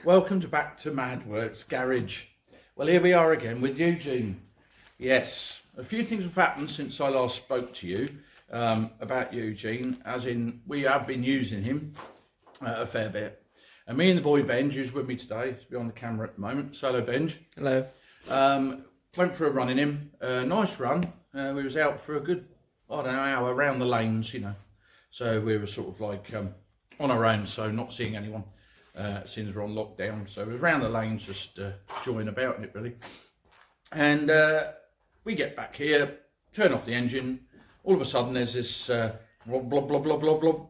Welcome back to Madworks Garage. Well, here we are again with Eugene. Yes, a few things have happened since I last spoke to you about Eugene, as in we have been using him a fair bit. And me and the boy Benj, who's with me today, he's behind the camera at the moment. So hello, Benj. Hello. Went for a run in him, nice run. We was out for a good, I don't know, hour around the lanes, you know. So we were sort of like on our own, so not seeing anyone since we're on lockdown. So we was around the lanes, just joying about in it really. And we get back here, turn off the engine. All of a sudden there's this blob, blob, blob, blob, blob, blob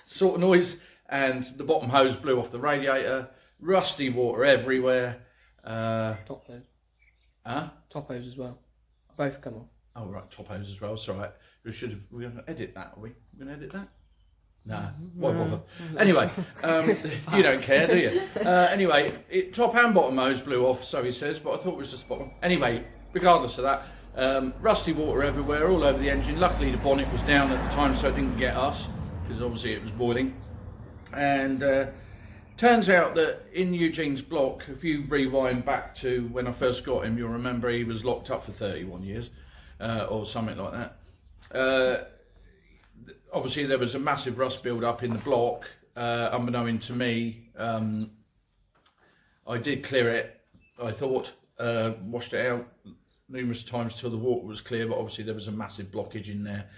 sort of noise, and the bottom hose blew off the radiator. Rusty water everywhere. Top hose. Huh? Top hose as well. Both come off. Oh right, top hose as well. It's all right. We're going to edit that, are we? We're going to edit that? Nah, why bother? Anyway, you don't care, do you? Anyway, top and bottom hose blew off, so he says, but I thought it was just bottom. Anyway, regardless of that, rusty water everywhere, all over the engine. Luckily, the bonnet was down at the time, so it didn't get us, because obviously it was boiling. And turns out that in Eugene's block, if you rewind back to when I first got him, you'll remember he was locked up for 31 years, or something like that. Obviously there was a massive rust build up in the block, unbeknown to me. I did clear it, I thought, washed it out numerous times till the water was clear, but obviously there was a massive blockage in there.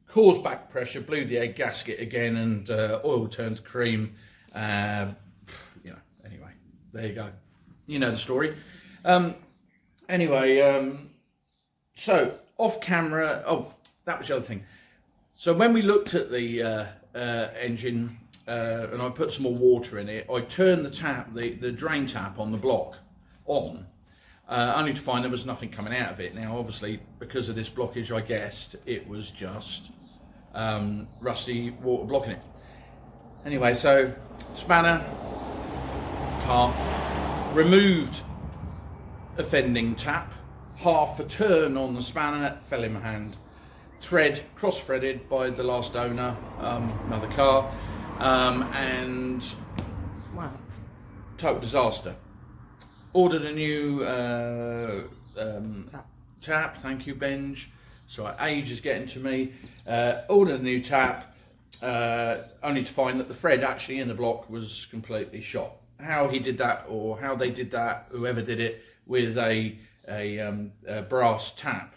Caused back pressure, blew the egg gasket again, and oil turned cream. You know, anyway, there you go. You know the story. Anyway, so off camera, oh, that was the other thing. So when we looked at the engine and I put some more water in it, I turned the tap, the drain tap on the block on, only to find there was nothing coming out of it. Now obviously because of this blockage, I guessed it was just rusty water blocking it. Anyway, so spanner, car, removed offending tap, half a turn on the spanner, fell in my hand. Thread cross-threaded by the last owner, another car, and wow, total disaster. Ordered a new tap. Thank you, Benj. So age is getting to me. Ordered a new tap, only to find that the thread actually in the block was completely shot. How he did that, or how they did that, whoever did it, with a brass tap.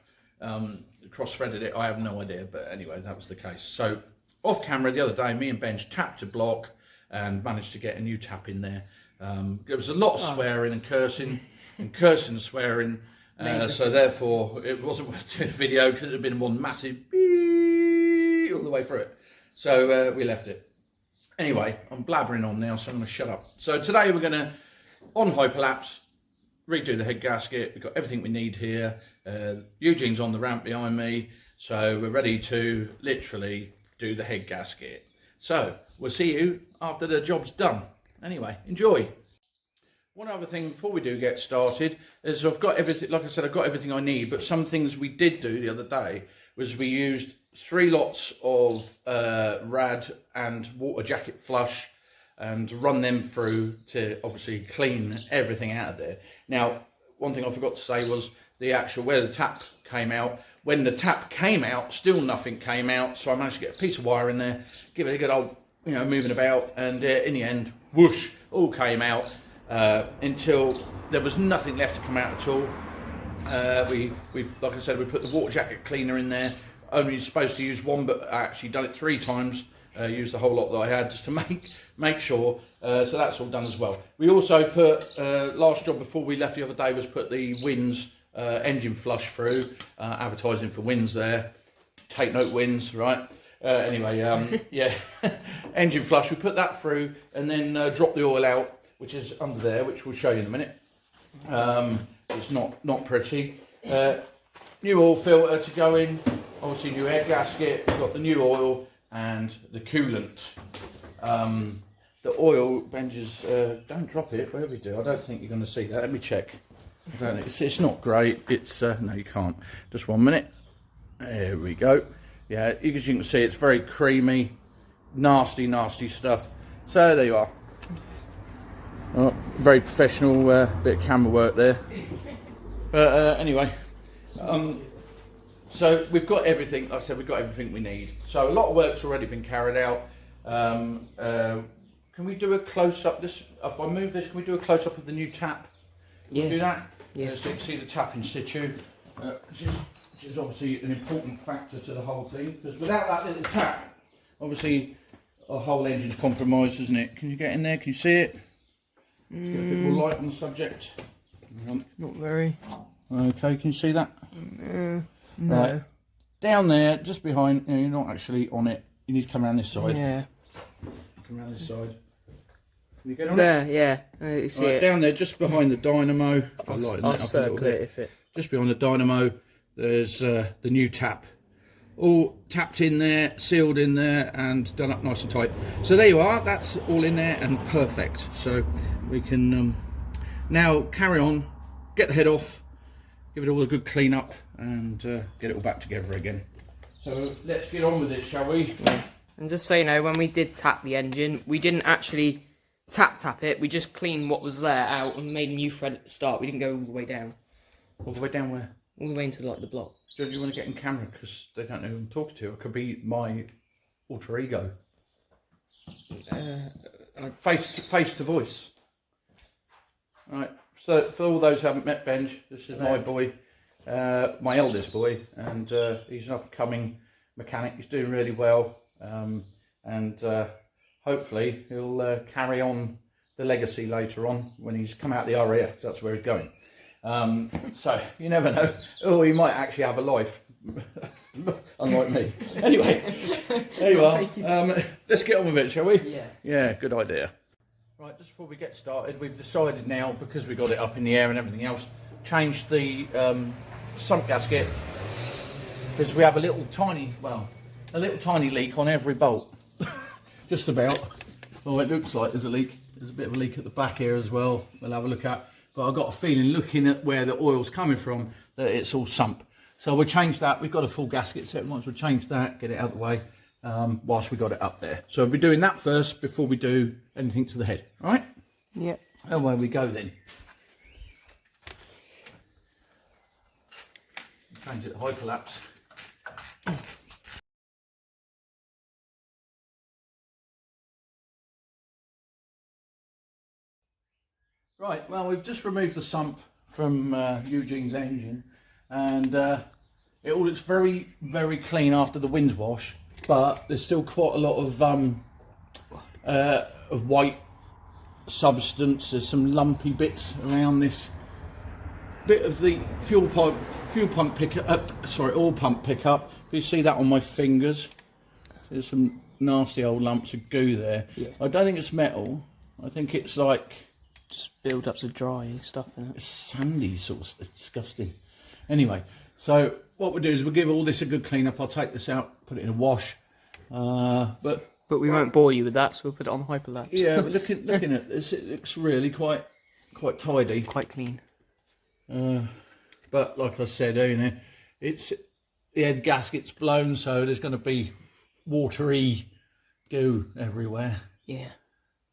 Cross-threaded it, I have no idea, but anyway, that was the case. So off camera the other day, me and Benj tapped a block and managed to get a new tap in there. There was a lot of swearing and cursing and swearing, so therefore it wasn't worth doing a video because it had been one massive beep all the way through it. So we left it. Anyway, I'm blabbering on now, so I'm going to shut up. So today we're going to, on hyperlapse, redo the head gasket. We've got everything we need here. Eugene's on the ramp behind me, so we're ready to literally do the head gasket. So we'll see you after the job's done. Anyway, enjoy. One other thing before we do get started is I've got everything, like I said, I've got everything I need, but some things we did do the other day was we used 3 lots of rad and water jacket flush and run them through to obviously clean everything out of there. Now, one thing I forgot to say was the actual, where the tap came out. When the tap came out, still nothing came out, so I managed to get a piece of wire in there, give it a good old, you know, moving about, and in the end, whoosh, all came out until there was nothing left to come out at all. We like I said, we put the water jacket cleaner in there. Only supposed to use one, but I actually done it 3 times. Used the whole lot that I had just to make sure. So that's all done as well. We also put last job before we left the other day was put the Wins engine flush through. Advertising for Wins there. Take note, Wins, right? Anyway, yeah, engine flush. We put that through and then drop the oil out, which is under there, which we'll show you in a minute. It's not pretty. New oil filter to go in. Obviously, new air gasket. We've got the new oil and the coolant. The oil, Benji's, don't drop it, whatever you do. I don't think you're going to see that. Let me check. It's not great. It's no, you can't. Just 1 minute. There we go. Yeah, as you can see, it's very creamy, nasty stuff. So there you are. Oh, very professional bit of camera work there. But anyway, so we've got everything. Like I said, we've got everything we need. So a lot of work's already been carried out. Can we do a close up? This, if I move this, can we do a close up of the new tap? Can we do that? Yeah. So you can see the tap in situ, which is obviously an important factor to the whole thing. Because without that little tap, obviously our whole engine's compromised, isn't it? Can you get in there? Can you see it? Let's get a bit more light on the subject. Not very. Okay, can you see that? No. Right. Down there, just behind, you're not actually on it. You need to come around this side. Yeah. Come around this side. Can you get on There, it? yeah. I see Right, it. down there, just behind the dynamo. I'll circle it if it. Just behind the dynamo, there's the new tap. All tapped in there, sealed in there, and done up nice and tight. So there you are. That's all in there and perfect. So we can now carry on, get the head off, give it all a good clean up, and get it all back together again. So let's get on with it, shall we? Yeah. And just so you know, when we did tap the engine, we didn't actually tap it. We just cleaned what was there out and made a new thread at the start. We didn't go all the way down. All the way down where? All the way into like the block. Do you want to get in camera because they don't know who I'm talking to? It could be my alter ego. Face to voice. Right. So for all those who haven't met Benj, this is my boy, my eldest boy, and he's an up-and-coming mechanic. He's doing really well, and hopefully he'll carry on the legacy later on when he's come out of the RAF, because that's where he's going. So you never know. Oh, he might actually have a life, unlike me. Anyway, there you are. Let's get on with it, shall we? Yeah. Yeah, good idea. Right, just before we get started, we've decided now, because we got it up in the air and everything else, change the sump gasket, because we have a little tiny leak on every bolt. Just about. Oh, it looks like there's a leak. There's a bit of a leak at the back here as well. We'll have a look at. But I've got a feeling, looking at where the oil's coming from, that it's all sump. So we'll change that. We've got a full gasket set. Once we'll change that, get it out of the way, whilst we got it up there. So we'll be doing that first before we do anything to the head. All right? Yeah. Away we go then. Change it to hyperlapse. Right, well, we've just removed the sump from Eugene's engine, and it all looks very, very clean after the wind wash, but there's still quite a lot of white substance. There's some lumpy bits around this bit of the oil pump pickup. You see that on my fingers? There's some nasty old lumps of goo there. Yeah. I don't think it's metal. I think it's like Just build-ups of dry stuff in it. sandy sort of. It's disgusting. Anyway, so what we'll do is we'll give all this a good clean up. I'll take this out, put it in a wash. But we won't bore you with that, so we'll put it on hyperlapse. yeah, but looking at this, it looks really quite tidy. Quite clean. But like I said, you know, it's the head gasket's blown, so there's going to be watery goo everywhere. Yeah.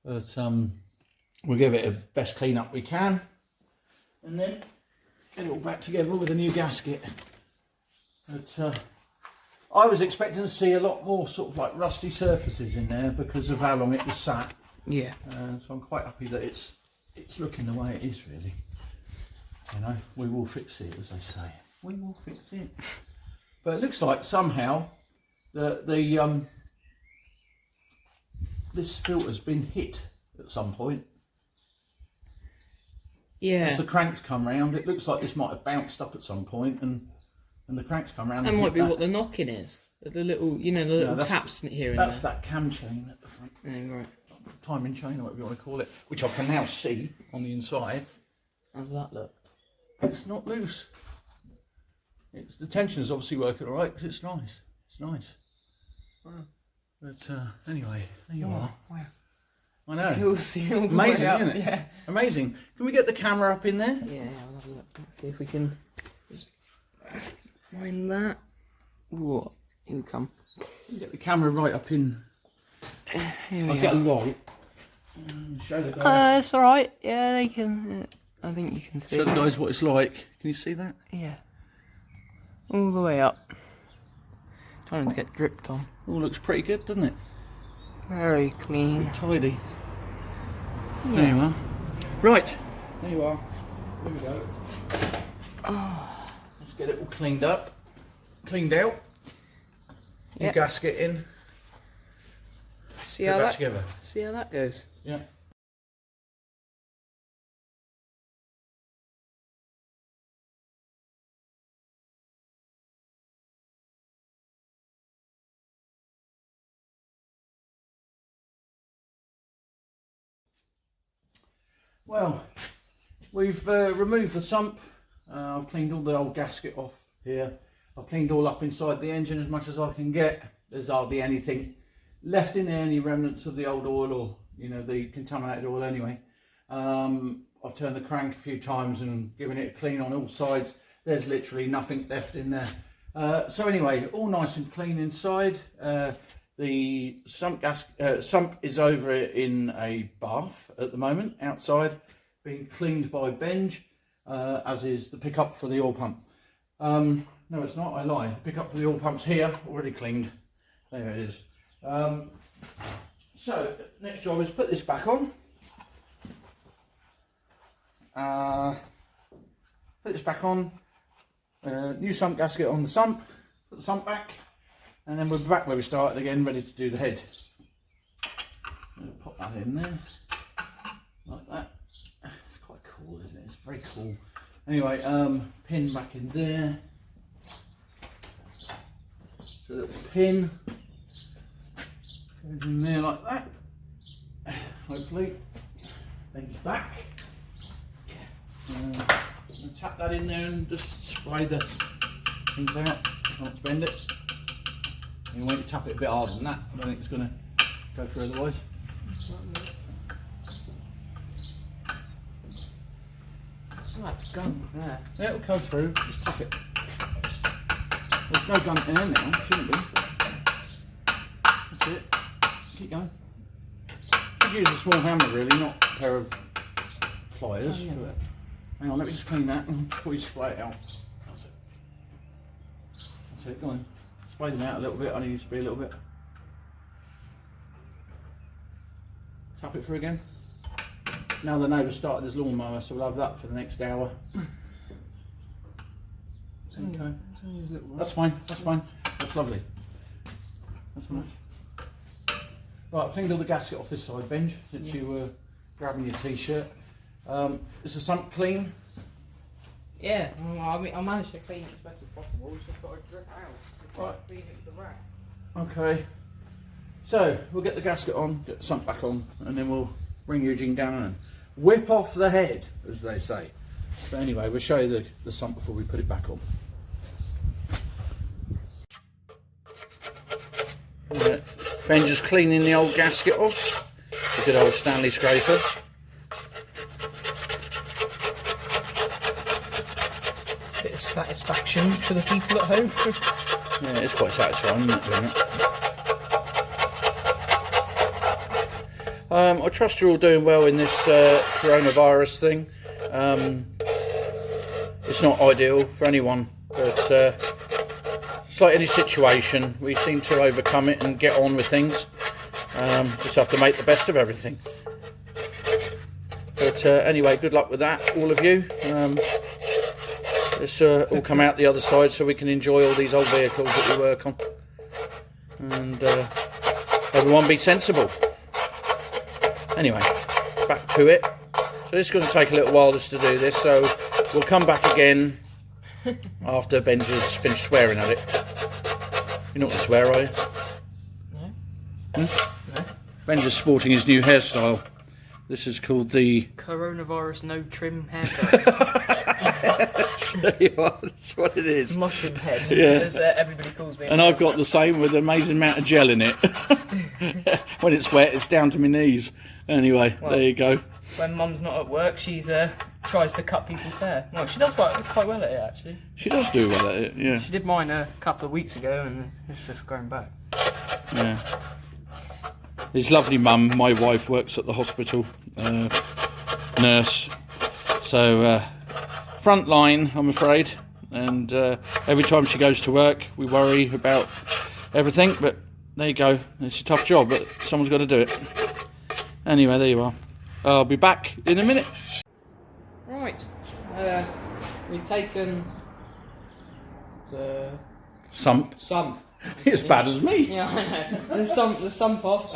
But we'll give it a best clean up we can, and then get it all back together with a new gasket. But I was expecting to see a lot more sort of like rusty surfaces in there because of how long it was sat. Yeah. So I'm quite happy that it's looking the way it is, really. You know, we will fix it, as they say. We will fix it. But it looks like somehow the this filter's been hit at some point. Yeah. As the cranks come round, it looks like this might have bounced up at some point, and the cranks come round. That and might hit be that. what the knocking is. The little, you know, the little taps here and That's there. that cam chain at the front. Oh, right. Timing chain, or whatever you want to call it, which I can now see on the inside. How's that look? It's not loose. The tension is obviously working all right because it's nice. It's nice. Wow. But anyway, there you are. Wow. I know. You'll see all the Amazing, way up. isn't it? Yeah. Amazing. Can we get the camera up in there? Yeah, I'll have a look. Let's see if we can just find that. What? Here we come. Get the camera right up in. Here we I'll are. get a light. Show the guys. It's alright. Yeah, they can. I think you can see. Show the guys what it's like. Can you see that? Yeah. All the way up. Trying to get dripped on. All looks pretty good, doesn't it? Very clean. Tidy. Yeah. There you are. Right. There you are. There we go. Let's get it all cleaned up. Cleaned out. Your Yep. gasket in. See Put how it back that together. See how that goes. Yeah. Well, we've removed the sump. I've cleaned all the old gasket off here. I've cleaned all up inside the engine as much as I can get. There's hardly anything left in there, any remnants of the old oil or, you know, the contaminated oil anyway. I've turned the crank a few times and given it a clean on all sides. There's literally nothing left in there. So anyway, all nice and clean inside. The sump is over in a bath at the moment, outside, being cleaned by Benj, as is the pickup for the oil pump. No, it's not, I lie. The pickup for the oil pump's here, already cleaned. There it is. So, next job is put this back on. Put this back on. New sump gasket on the sump. Put the sump back. And then we're back where we started again, ready to do the head. Pop that in there, like that. It's quite cool, isn't it? It's very cool. Anyway, pin back in there. So a little pin goes in there like that. Hopefully, then it's back. I'm going to tap that in there and just spray the things out. Not bend it. You want to tap it a bit harder than that. I don't think it's going to go through otherwise. It's like gum there. Yeah, it'll go through. Just tap it. There's no gun in there now, shouldn't be. That's it. Keep going. I'd use a small hammer really, not a pair of pliers. Oh, yeah. But hang on, let me just clean that before you spray it out. That's it. That's it, go on. Spray them out a little bit, I need you to spray a little bit. Tap it through again. Now the neighbour's started his lawnmower, so we'll have that for the next hour. Okay. That's fine, that's fine. That's lovely. That's enough. Right, I've cleaned all the gasket off this side, Benj, since you were grabbing your t-shirt. Is the sump clean? Yeah, well, I mean, I managed to clean it as best as possible. It's just got to drip out. Right. Clean it with the rack. Okay. So, we'll get the gasket on, get the sump back on, and then we'll bring Eugene down and whip off the head, as they say. But anyway, we'll show you the sump before we put it back on. Right. Ben's just cleaning the old gasket off. A good old Stanley scraper. Bit of satisfaction for the people at home. Yeah, it's quite satisfying, isn't it, doing it? I trust you're all doing well in this coronavirus thing. It's not ideal for anyone, but it's like any situation. We seem to overcome it and get on with things. Just have to make the best of everything. But anyway, good luck with that, all of you. Let's all come out the other side so we can enjoy all these old vehicles that we work on. And everyone be sensible. Anyway, back to it. So this is going to take a little while just to do this, so we'll come back again after Benji's finished swearing at it. You're not going to swear, are you? No. No? Benji's sporting his new hairstyle. This is called the... Coronavirus no trim haircut. There you are, that's what it is. Mushroom head, Yeah. as everybody calls me. And I've got the same with an amazing amount of gel in it. When it's wet, it's down to my knees. Anyway, Well, there you go. When Mum's not at work, she's tries to cut people's hair. Well, she does quite well at it, actually. She does do well at it, yeah. She did mine a couple of weeks ago, and it's just going back. Yeah. his lovely mum, my wife, works at the hospital, nurse. So front line, I'm afraid. And every time she goes to work, we worry about everything. But there you go. It's a tough job, but someone's got to do it. Anyway, there you are. I'll be back in a minute. Right. We've taken the Sump. As bad as me. Yeah, I know. The sump off.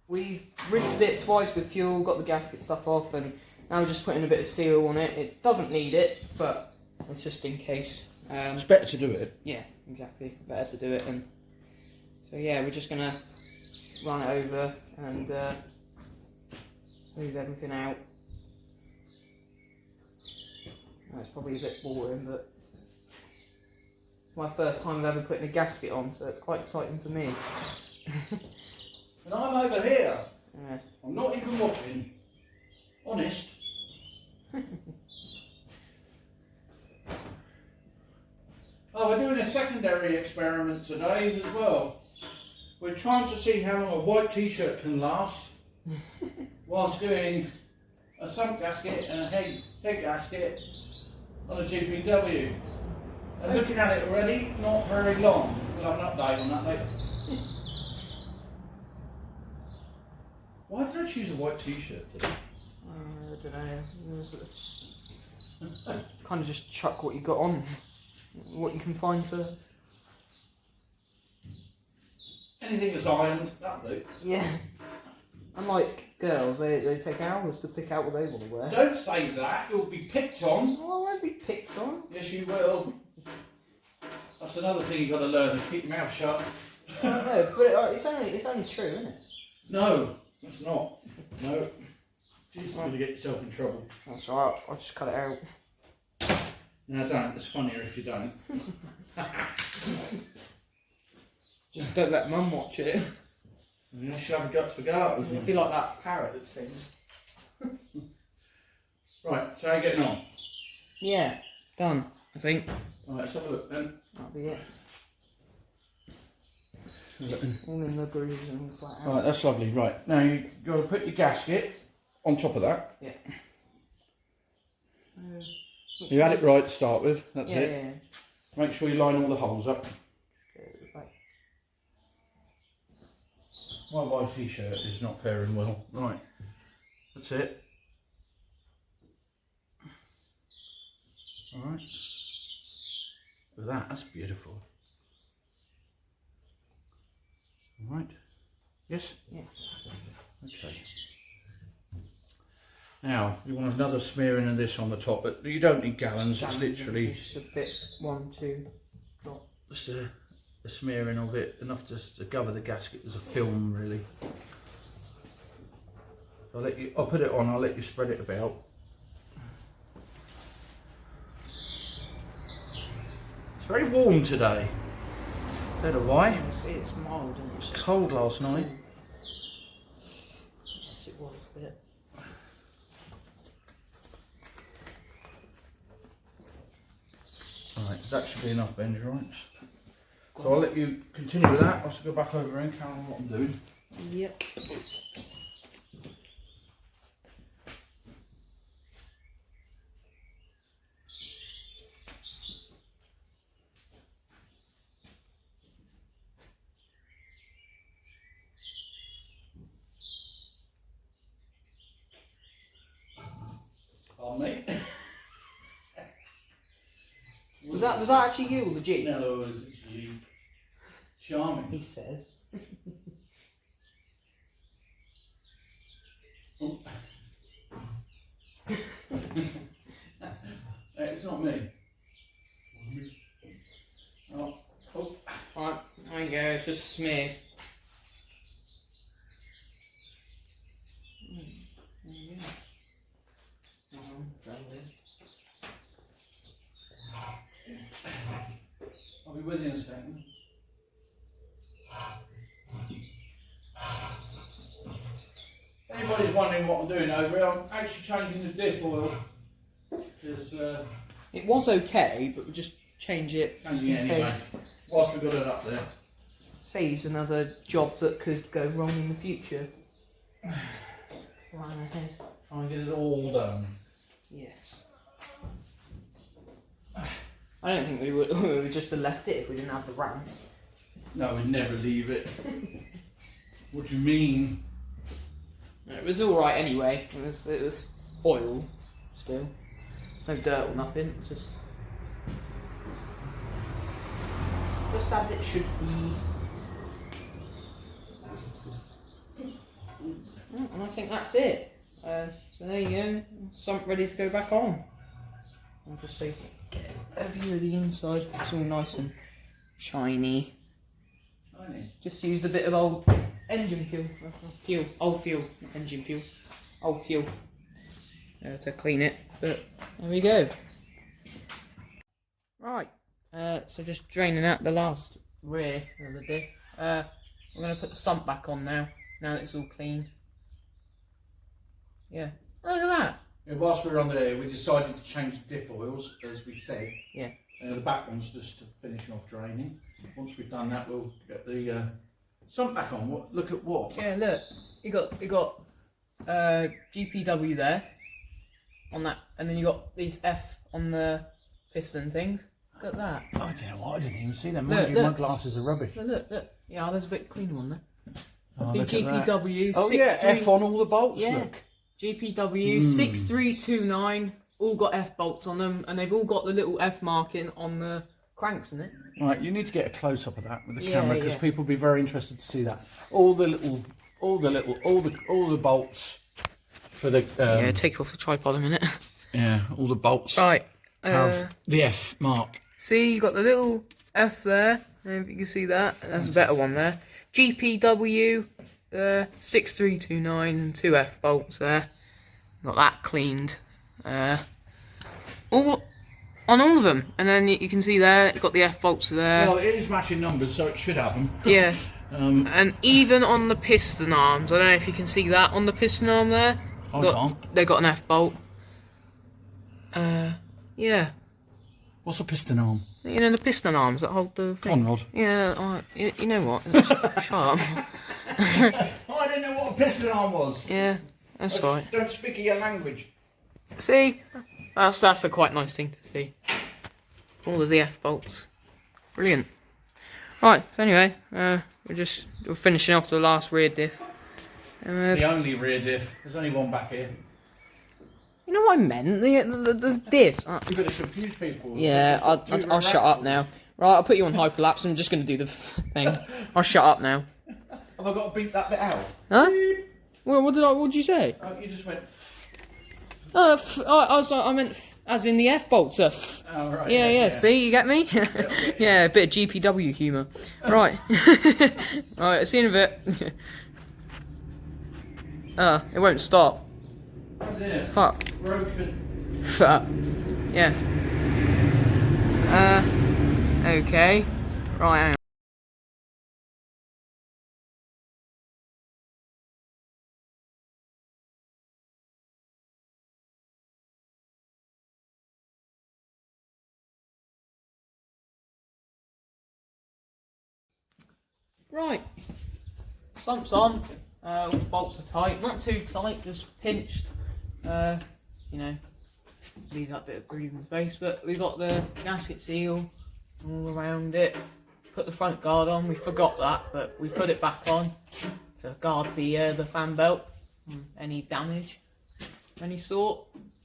We rinsed it twice with fuel, got the gasket stuff off, and now we're just putting a bit of seal on it. It doesn't need it, but it's just in case. It's better to do it. Yeah, exactly. Better to do it. And so yeah, we're just gonna run it over and smooth everything out. That's probably a bit boring, but it's my first time I've ever putting a gasket on, so it's quite exciting for me. And I'm over here. Yeah. I'm not even watching. Honest. Oh, we're doing a secondary experiment today as well. We're trying to see how long a white t-shirt can last whilst doing a sump gasket and a head gasket on a GPW. And looking at it already, not very long. We'll have an update on that later. Why did I choose a white t-shirt today? I don't know. Kind of just chuck what you got on, what you can find first. Anything that's ironed, that'll do. Yeah. Unlike girls, they take hours to pick out what they want to wear. Don't say that, you'll be picked on. Oh, I won't be picked on. Yes, you will. That's another thing you've got to learn, is keep your mouth shut. No, but it's only true, isn't it? No, it's not. No. You're going to get yourself in trouble. That's right, I'll just cut it out. No, don't. It's funnier if you don't. Just don't let Mum watch it. You should have a guts for garters. It'd be like that parrot that sings. Right, so how are you getting on? Yeah, done, I think. Alright, let's have a look then. That'll be it. All in the grooves and flat out. Alright, that's lovely. Right, now you've got to put your gasket on top of that. Yeah. You had it right to start with, that's yeah, it. Yeah. Make sure you line all the holes up. Right. My white t-shirt is not faring well. Right, that's it. Alright. Look at that, that's beautiful. Alright. Yes? Yeah. Okay. Now, you want another smearing of this on the top, but you don't need gallons, it's literally just a bit, 1, 2, drop. just a smearing of it, enough just to cover the gasket as a film, really. I'll put it on, I'll let you spread it about. It's very warm today. Don't know why. It's mild, isn't it? It was cold last night. Yes, it was a bit. Alright, that should be enough, Benji, right? So I'll let you continue with that. I'll just go back over and carry on what I'm doing. Yep. Pardon me. Was that actually you or the Jeep? No, it was you. Charming. He says. Oh. It's not me. Oh. Oh. Alright, there you go, it's just smeared. There you go. I'll be with you in a second. Anybody's wondering what I'm doing over here, I'm actually changing the diff oil. Because, it was okay, but we'll just change it. changing it anyway. Whilst we've got it up there. saves another job that could go wrong in the future. Plan ahead. Try and get it all done. Yes. I don't think we would just have left it if we didn't have the ramp. No, we'd never leave it. What do you mean? It was all right anyway. It was oil still, no dirt or nothing. Just as it should be. And I think that's it. So there you go. Sump ready to go back on. I'll just see a view of the inside. It's all nice and shiny. Just used a bit of old engine fuel, old fuel, not engine fuel, old fuel to clean it. But there we go. Right. So just draining out the last rear of the diff. I'm going to put the sump back on now. Now that it's all clean. Yeah. Oh, look at that. Yeah, whilst we were on there, we decided to change the diff oils, as we said. Yeah. The back one's just finishing off draining. Once we've done that, we'll get the sump back on. What? Look at what? Yeah, look. You got GPW there on that, and then you got these F on the piston things. Look at that. I don't know what. I didn't even see them. Look, look. My glasses are rubbish. Look. Yeah, there's a bit cleaner one there. Oh, See look at that. GPW. Oh yeah, F on all the bolts. Yeah. Look. GPW 6329. All got F bolts on them, and they've all got the little F marking on the cranks in it. Right, you need to get a close up of that with the Yeah, camera because yeah. people will be very interested to see that. All the bolts for the Yeah, take off the tripod a minute. yeah, all the bolts Right. have the F mark. See, you got the little F there. If you can see that, that's a better one there. GPW 6329 and 2 F bolts there. Got that cleaned. All on all of them, and then you can see there, it's got the F bolts there. Well, it is matching numbers, so it should have them. Yeah. And even on the piston arms, I don't know if you can see that on the piston arm there. They got an F bolt. Yeah. What's a piston arm? You know the piston arms that hold the thing? Conrod. Yeah. Alright. You know what? Shut up. Oh, I didn't know what a piston arm was. Yeah. That's right. Don't speak your language. See, that's a quite nice thing to see. All of the F bolts. Brilliant. Right. So anyway, we're finishing off the last rear diff. The only rear diff. There's only one back here. You know what I meant? The diff. You better confuse people. Yeah, I'll shut up now. Right, I'll put you on hyperlapse. I'm just going to do the thing. I'll shut up now. Have I got to beat that bit out? Huh? What did you say? You just went. I meant as in the F bolts. Oh, right. Yeah. See, you get me? Yeah, a bit of GPW humour. Right. Right. See you in a bit. It won't stop. Oh dear. Fuck. Broken. Fuck. Yeah. Okay. Right. Hang on. Right, sump's on, all the bolts are tight, not too tight, just pinched, you know, leave that bit of breathing space, but we got the gasket seal all around it, put the front guard on, we forgot that, but we put it back on to guard the fan belt from any damage of any sort,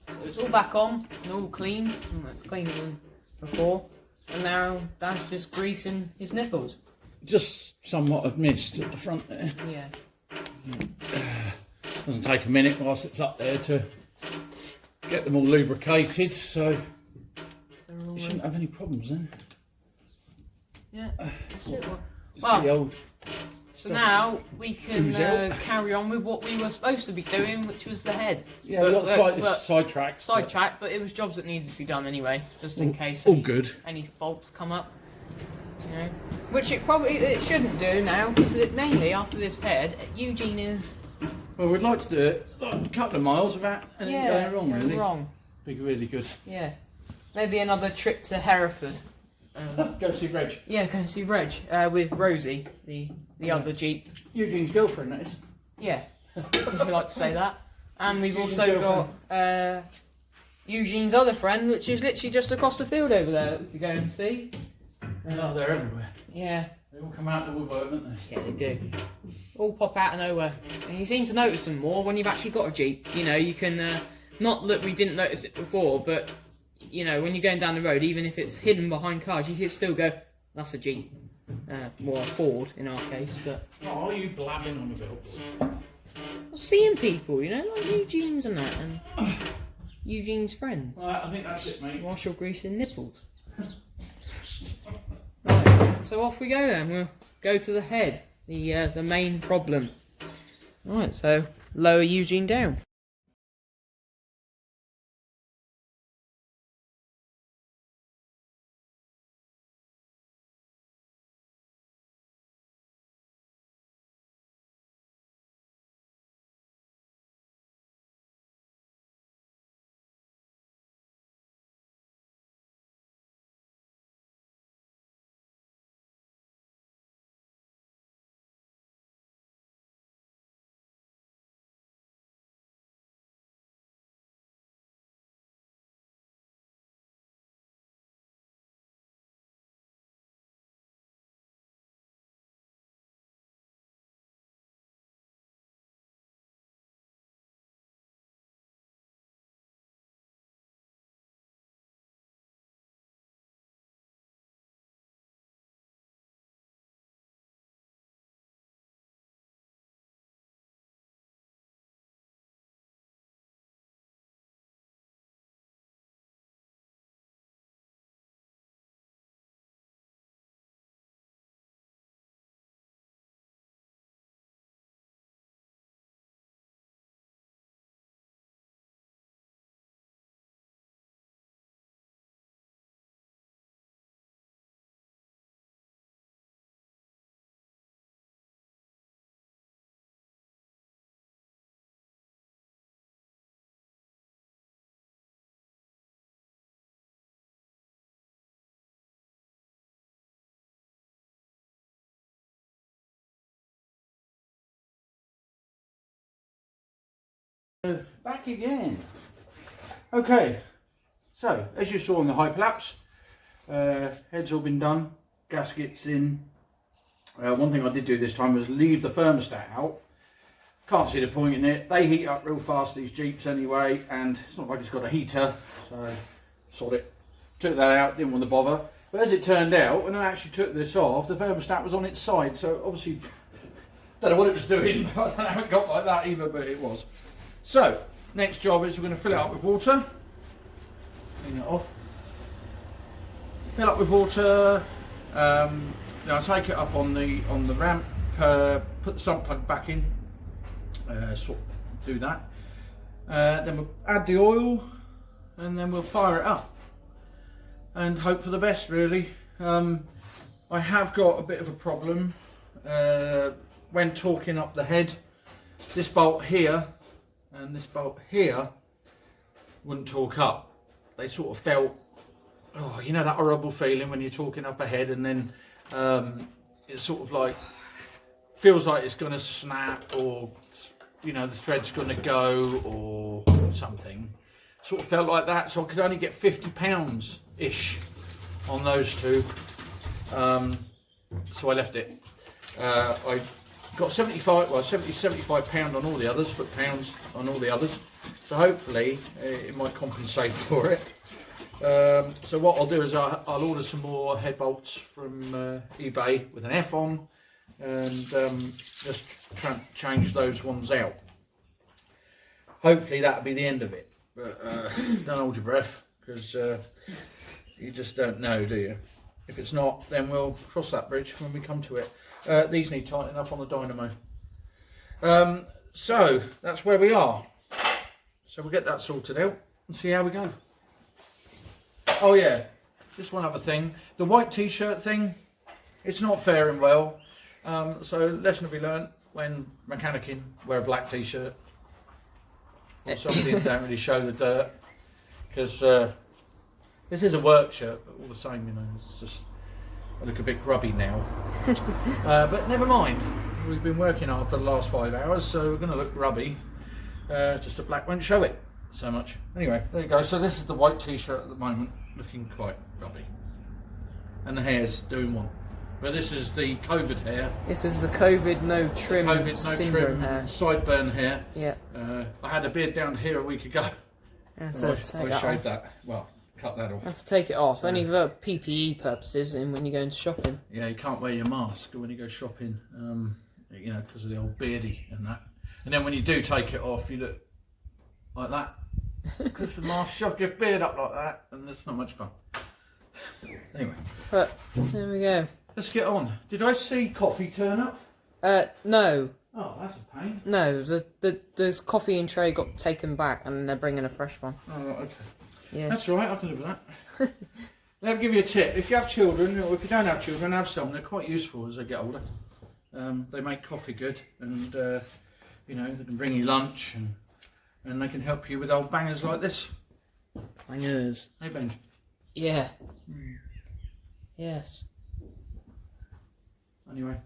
so it's all back on and all clean, and it's cleaner than before, and now Dad's just greasing his nipples. Just somewhat of mist at the front there. Yeah. Doesn't take a minute whilst it's up there to get them all lubricated, so you shouldn't have any problems then. Yeah, that's it. The Well, old so now we can Who's out? carry on with what we were supposed to be doing, which was the head. yeah, we got sidetracked. Sidetracked, but it was jobs that needed to be done anyway, just in case All good. any faults come up. You know, which it shouldn't do now, because mainly after this head, Eugene is Well, we'd like to do it a couple of miles without anything going wrong, really. Wrong. Be really good. Yeah, maybe another trip to Hereford. Go see Reg. Yeah, go and see Reg with Rosie, the other Jeep. Eugene's girlfriend, that is. Yeah, if we like to say that. And we've Eugene's also got Eugene's other friend, which is literally just across the field over there that we could go and see. Oh, they're everywhere. Yeah. They all come out of the woodwork, don't they? Yeah, they do. All pop out of nowhere. And you seem to notice them more when you've actually got a Jeep. You know, you can, not that we didn't notice it before, but, you know, when you're going down the road, even if it's hidden behind cars, you can still go, that's a Jeep. More a Ford in our case, but... Oh, are you blabbing on about? Seeing people, you know, like Eugene's and that, and Eugene's friends. Right, I think that's it, mate. Whilst you're greasing nipples. Right, so off we go then. We'll go to the head, the main problem. Right, so lower Eugene down. Back again. Okay, so as you saw in the hyperlapse, head's all been done, gaskets in. One thing I did do this time was leave the thermostat out. Can't see the point in it. They heat up real fast, these Jeeps anyway, and it's not like it's got a heater, so sod it. Took that out, didn't want to bother. But as it turned out, when I actually took this off, the thermostat was on its side, so obviously, don't know what it was doing, I don't know how it got like that either, but it was. So, next job is we're going to fill it up with water. Clean it off. Fill up with water. Now take it up on the ramp. Put the sump plug back in. Do that. Then we'll add the oil, and then we'll fire it up. And hope for the best, really. I have got a bit of a problem when torquing up the head. This bolt here and this bolt here wouldn't torque up. They sort of felt, oh, you know that horrible feeling when you're torquing up a head and then it's sort of like, feels like it's going to snap, or you know, the thread's going to go or something. Sort of felt like that, so I could only get 50 pounds ish on those two, so I left it. I got 75 pound on all the others, foot-pounds on all the others, so hopefully it might compensate for it. So what I'll do is I'll order some more head bolts from eBay with an F on, and just change those ones out. Hopefully that'll be the end of it, but don't hold your breath, because you just don't know, do you? If it's not, then we'll cross that bridge when we come to it. These need tightening up on the dynamo. So that's where we are. So we'll get that sorted out and see how we go. Oh yeah, just one other thing. The white t-shirt thing, it's not faring well. So lesson to be learnt: when mechanicking, wear a black t-shirt or something that don't really show the dirt, because This is a work shirt, but all the same, you know, it's just I look a bit grubby now. But never mind. We've been working hard for the last 5 hours, so we're going to look grubby. Just the black won't show it so much. Anyway, there you go. So this is the white t-shirt at the moment, looking quite grubby. And the hair's doing one. But this is the COVID hair. This is a COVID no trim COVID no syndrome trim hair. sideburn hair. Yeah. I had a beard down here a week ago. And I take that shaved off. that. Well, cut that off. And to take it off, only for PPE purposes and when you're going to shopping. Yeah, you can't wear your mask when you go shopping, you know, because of the old beardy and that. And then when you do take it off, you look like that. Because the mask shoved your beard up like that, and it's not much fun. Anyway. But, there we go. Let's get on. Did I see coffee turn up? No. Oh, that's a pain. No, the coffee and tray got taken back and they're bringing a fresh one. Oh, right, okay. Yeah. That's all right, I can live with that. Let me give you a tip. If you have children, or if you don't have children, have some. They're quite useful as they get older. They make coffee good, and you know, they can bring you lunch, and they can help you with old bangers like this. Bangers. Hey, Benj. Yeah. Yes. Anyway.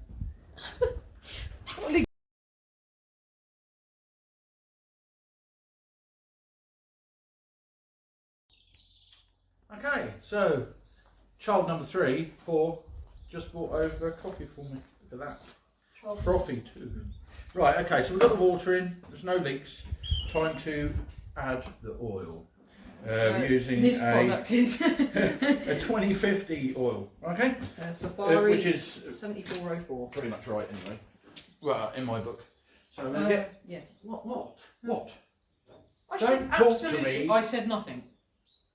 Okay, so child number 3, 4, just brought over coffee for me. Look at that. Frothy too. Right, okay, so we've got the water in, there's no leaks. Time to add the oil. Using this a product is a 2050 oil, okay? Safari which is 7404. pretty much right anyway. Well, in my book. So we'll get. Yes. What? I Don't said talk to absolutely. me. I said nothing.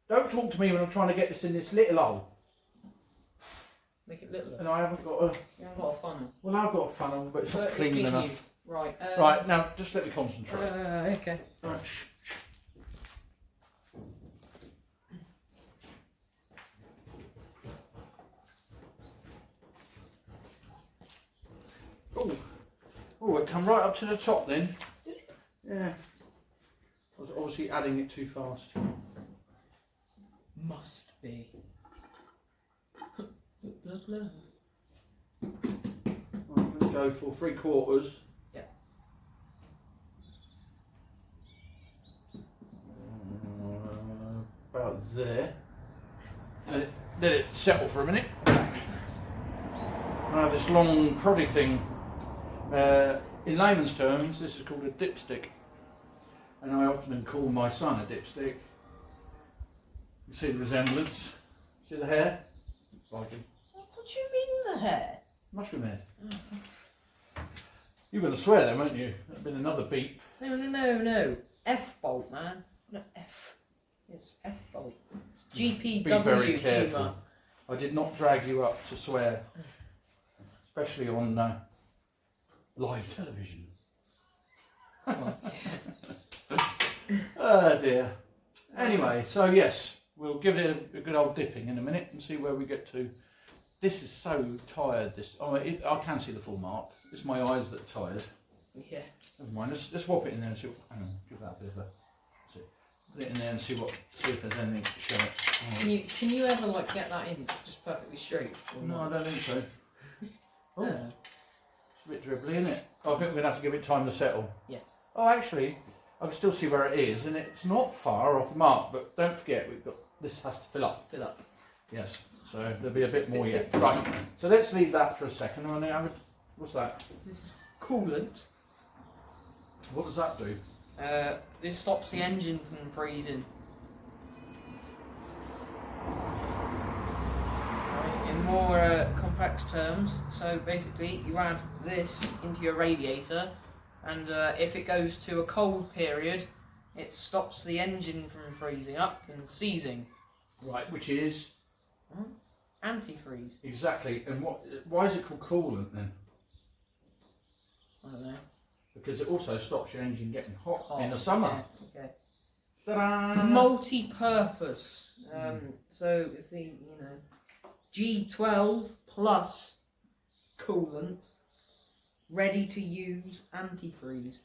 Don't talk to me when I'm trying to get this in this little hole. Make it little. And I haven't got a. You haven't got a funnel. Well, I've got a funnel, but it's not It's clean being enough. used. Right. Right, now just let me concentrate. Okay. Right, shh. Oh, it come right up to the top then. Yeah. I was obviously adding it too fast. Must be. Blah, blah. I'm going to go for 3/4. Yeah. About there. Let it settle for a minute. I have this long proddy thing. In layman's terms, this is called a dipstick, and I often call my son a dipstick. You see the resemblance? See the hair? Looks like him. What do you mean the hair? Mushroom head. You're going to swear then, won't you? That'd been another beep. No. F-bolt, man. Not F. It's F-bolt. Be very GPW careful. humour. I did not drag you up to swear, especially on live television. Oh dear. Anyway, so yes, we'll give it a good old dipping in a minute and see where we get to. This is so tired. I can see the full mark. It's my eyes that are tired. Yeah. Never mind. Let's swap it in there and see. Hang on, give that a bit of a. That's it. Put it in there and see if there's anything to show it. Can you ever like get that in just perfectly straight? No, I don't think so. Oh, Yeah. it's a bit dribbly, isn't it? I think we're going to have to give it time to settle. Yes. Oh, actually, I can still see where it is, and it's not far off the mark. But don't forget, this has to fill up. Fill up. Yes. So there'll be a bit more yet. Right. So let's leave that for a second. What's that? This is coolant. What does that do? This stops the engine from freezing. Right, in more complex terms, so basically you add this into your radiator, and if it goes to a cold period, it stops the engine from freezing up and seizing. Right, which is Antifreeze. exactly. And why is it called coolant then? I don't know. Because it also stops your engine getting hot in the summer. Yeah, okay. Ta-da! Multi-purpose. So if the G12 plus coolant, ready to use antifreeze.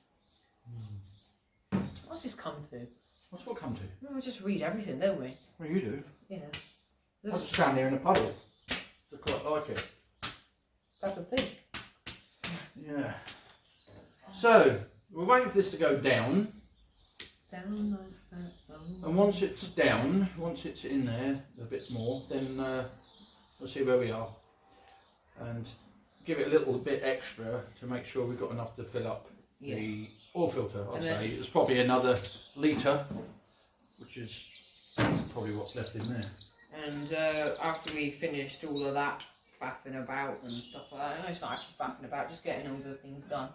What's this come to? What's what come to? Well, we just read everything, don't we? Well, you do. Yeah. I just stand here in a puddle. I quite like it. Peppa Pig. Yeah. So, we're waiting for this to go down. Down like that. And once it's down, once it's in there a bit more, then we'll see where we are. And give it a little bit extra to make sure we've got enough to fill up the oil filter. I'd say it's probably another litre, which is probably what's left in there. And after we finished all of that faffing about and stuff like that, no, it's not actually faffing about, just getting all the things done.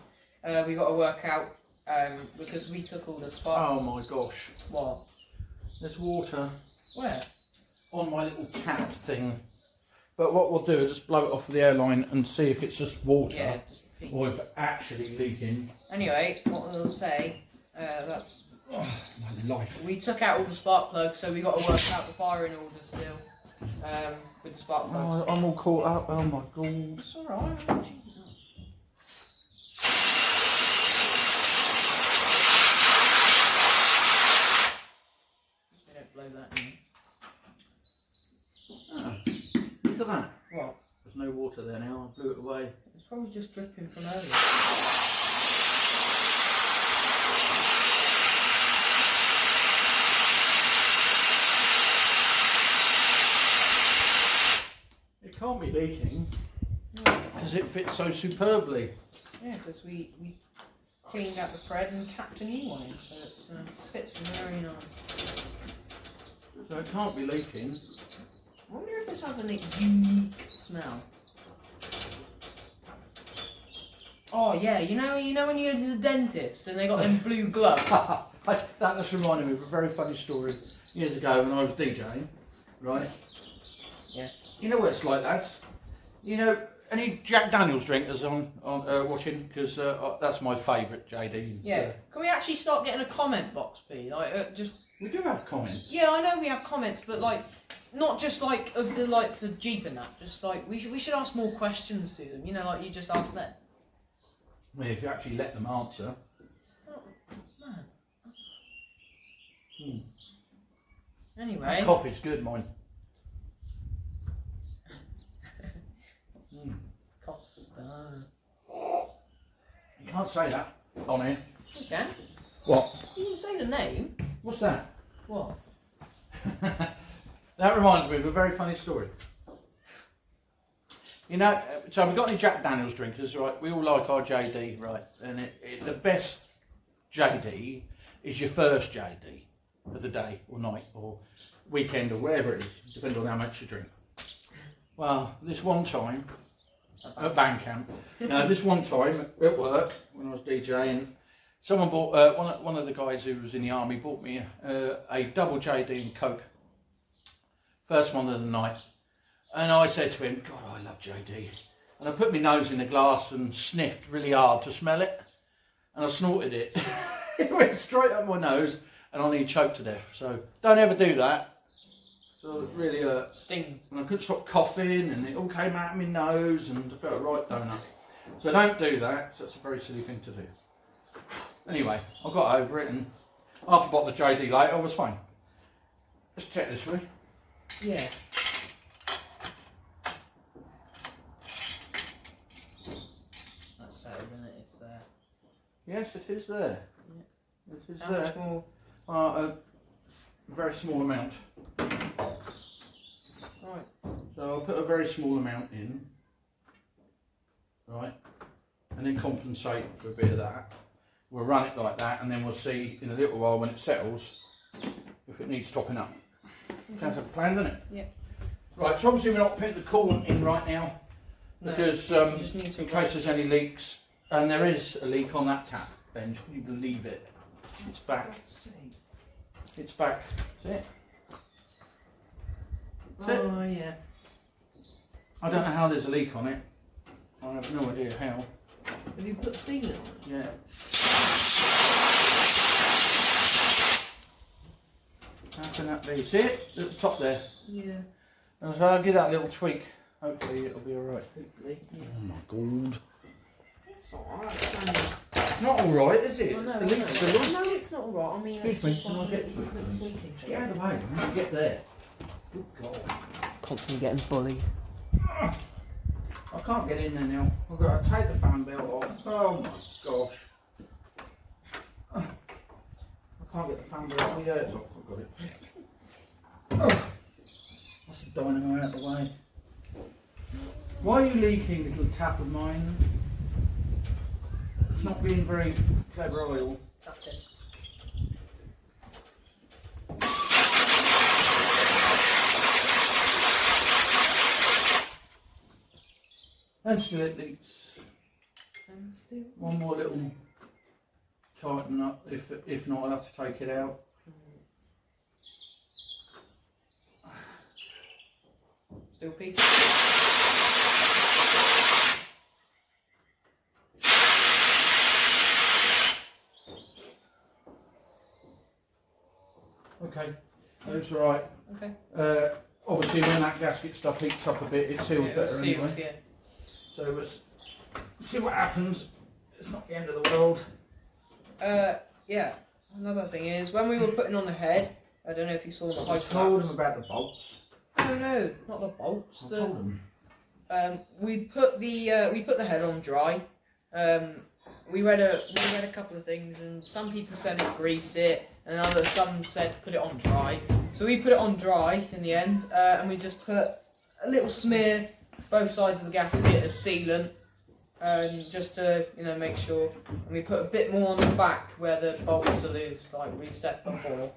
We got to work out, because we took all the spark. Oh my gosh. What? There's water. Where? On my little tap thing. But what we'll do is just blow it off with the airline and see if it's just water. Yeah, or if it's actually leaking. Anyway, what we'll say, that's... Oh, my life. We took out all the spark plugs, so we got to work out the firing order still, with the spark plugs. Oh, I'm all caught up. Oh my god. It's alright, Just don't blow that in. Oh, look at that. What? There's no water there now. I blew it away. It's probably just dripping from earlier. It can't be leaking because it fits so superbly. Yeah, because we cleaned out the thread and tapped a new one in, so it fits very nice. So it can't be leaking. I wonder if this has a unique smell. Oh yeah, you know when you go to the dentist and they got them blue gloves. That just reminded me of a very funny story years ago when I was DJing, right? Yeah. You know what it's like, lads? You know, any Jack Daniels drinkers on watching? Because that's my favourite, JD. Yeah. Can we actually start getting a comment box, please? Like, just. We do have comments. Yeah, I know we have comments, but like, not just like of the Jeep and that. Just like we should ask more questions to them. You know, like you just asked them. Well, if you actually let them answer. Oh, man. Hmm. Anyway. That coffee's good, mine. Costa. You can't say that on here. You can. What? You can say the name. What's that? What? That reminds me of a very funny story. You know, so we've got any Jack Daniels drinkers, right? We all like our JD, right? And the best JD is your first JD of the day or night or weekend or whatever it is, depending on how much you drink. Well, this one time at band camp, this one time at work when I was DJing, someone bought one of the guys who was in the army bought me a double JD and Coke. First one of the night. And I said to him, God, I love JD. And I put my nose in the glass and sniffed really hard to smell it. And I snorted it. It went straight up my nose and I nearly choked to death. So don't ever do that. So it really Stings. And I couldn't stop coughing and it all came out of my nose and I felt a right donut. So don't do that. So that's a very silly thing to do. Anyway, I got over it and half a bottle of JD later, I was fine. Let's check this way. Yeah. That's settled, isn't it? It's there. Yes, it is there. Yeah. It is How there. much more? A very small amount. Right. So I'll put a very small amount in, right, and then compensate for a bit of that. We'll run it like that and then we'll see in a little while when it settles if it needs topping up. Sounds like a plan, doesn't it? Yeah. Right, so obviously we're not putting the coolant in right now because you just need to in case there's any leaks, and there is a leak on that tap, Ben, can you believe it? It's back. It's back. See it? Oh yeah. I don't know how there's a leak on it. I have no idea how. Have you put the sealant on it? Yeah. How can that be? See it? At the top there. Yeah. And so I'll give that a little tweak. Hopefully it'll be alright. Hopefully. Yeah. Oh my god. It's alright. It's not alright, is it? I know, The leaks are right. no, it's not alright. I mean, Excuse me, shall I get to it? Get out of the way, when you get there. Good God. Constantly getting bullied. I can't get in there now. I've got to take the fan belt off. Oh my gosh. I can't get the fan belt off. Oh yeah, it's off. I've got it. That's the dynamo out of the way. Why are you leaking, little tap of mine? It's not being very clever oil. That's it. And still it leaks. And still. One more little tighten up. If not, I'll have to take it out. Still peaking. Okay, that's all right. Okay. Obviously, when that gasket stuff heats up a bit, it seals better Seals, anyway. yeah. So let's see what happens. It's not the end of the world. Yeah. Another thing is, when we were putting on the head, I don't know if you saw the I high told them about the bolts. No, not the bolts. I told them. We put the head on dry. We read a couple of things, and some people said it grease it, and some said put it on dry. So we put it on dry in the end, and we just put a little smear both sides of the gasket of sealant, just to make sure. And we put a bit more on the back where the bolts are loose, like we've said before.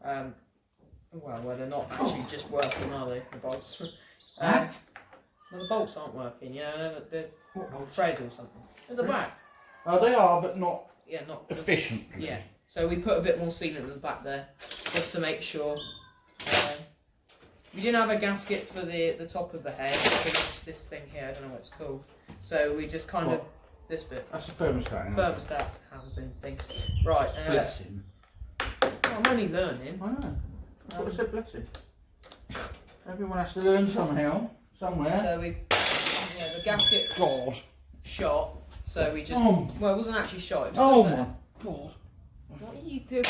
Well, they're not actually just working, are they? The bolts. Well, the bolts aren't working. Yeah, they're thread or something at the back. They are, but not. Yeah, not efficient. Yeah. So we put a bit more sealant at the back there, just to make sure. We didn't have a gasket for the top of the head, because this thing here, I don't know what it's called. So we just kind of this bit. That's a thermostat. Thermostat housing thing. Right. Bless him. I'm only learning. I know. I thought I said bless him. Everyone has to learn somehow, somewhere. So the gasket God. shot. So we just well, it wasn't actually shot. It was Oh still my there. God. What are you doing?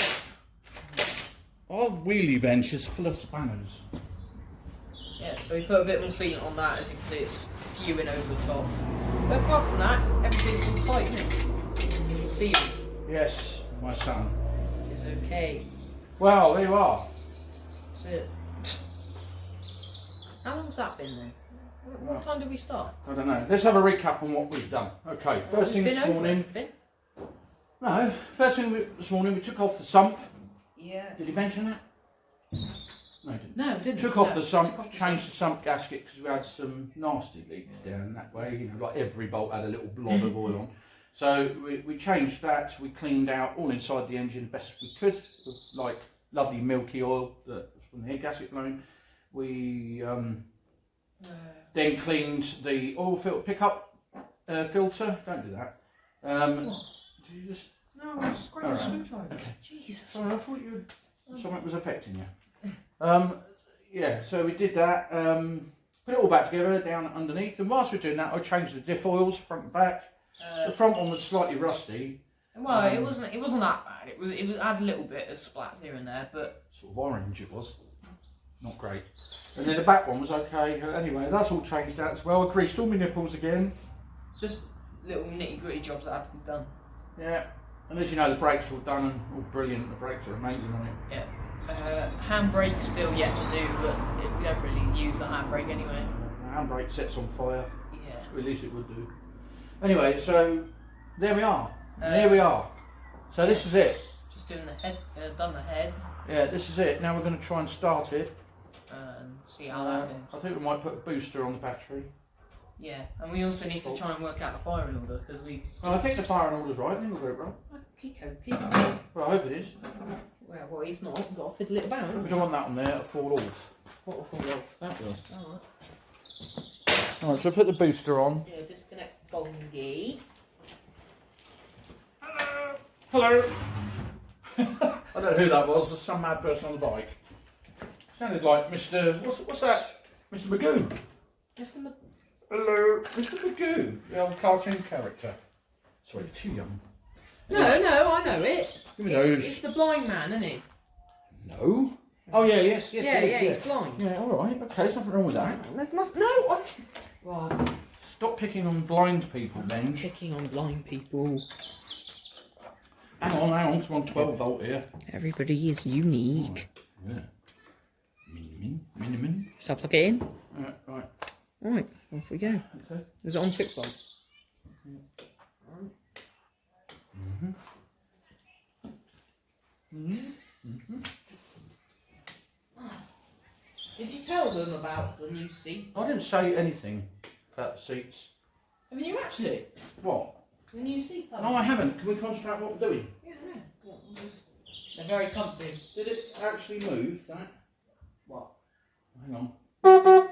Our wheelie bench is full of spanners. Yeah, so we put a bit more sealant on that. As you can see, it's fuming over the top. But apart from that, everything's all tight, isn't it? It's sealed. Yes, my son. This is okay. Well, there you are. That's it. How long's that been then? What time did we start? I don't know. Let's have a recap on what we've done. Okay, first thing this morning. No, first thing this morning we took off the sump. Yeah. Did he mention that? No, he didn't. No, didn't. Took off the sump, changed the sump gasket because we had some nasty leaks down that way. Like every bolt had a little blob of oil on. So we changed that. We cleaned out all inside the engine best we could with like lovely milky oil that was from the head gasket blowing. We then cleaned the oil filter pickup filter. Don't do that. Did you just? No, I was scraping a screwdriver. Okay. Jesus. Sorry, I thought something was affecting you. Yeah, so we did that. Put it all back together down underneath, and whilst we were doing that, I changed the diff oils front and back. The front one was slightly rusty. Well, it wasn't that bad. It had a little bit of splats here and there, but sort of orange it was. Not great. And then the back one was okay. Anyway, that's all changed out as well. I greased all my nipples again. It's just little nitty gritty jobs that had to be done. Yeah. And as you know, the brakes are all done and all brilliant. The brakes are amazing on it. Yeah. Handbrake still yet to do, but we don't really use the handbrake anyway. The handbrake sets on fire. Yeah. At least it would do. Anyway, so there we are. Here we are. So this is it. Just doing the head, done the head. Yeah, this is it. Now we're going to try and start it. And see how that goes. I think we might put a booster on the battery. Yeah, and we also need to try and work out the firing order because we. Well, I think the firing order's right. I think we'll go right. Kiko. Well, I hope it is. Well, if not, we've got to fiddle it about. We don't want that on there to fall off. What will fall off? That will. Alright, so put the booster on. Yeah, disconnect bongy. Hello. I don't know who that was. There's some mad person on the bike. Sounded like Mr. What's that? Mr. Magoo. Hello, Mr. Magoo, the old cartoon character. Sorry, too young. No, I know it. Give me those. It's the blind man, isn't he? No. Oh yeah, yes, Yeah, he's blind. Yeah, all right. Okay, there's nothing wrong with that. There's nothing. No, what? Right. Stop picking on blind people, Benj. Picking on blind people. Hang on, 'cause I'm on 12 volt here. Everybody is unique. Yeah. Minimin. Shall I plug it in? Right. Right, off we go. Okay. Is it on 6 volt? Did you tell them about the new seat? I didn't say anything about the seats. Haven't you actually? What? The new seat? No, I haven't. Can we concentrate on what we're doing? Yeah, no. They're very comfy. Did it actually move, that? What? Hang on. Right,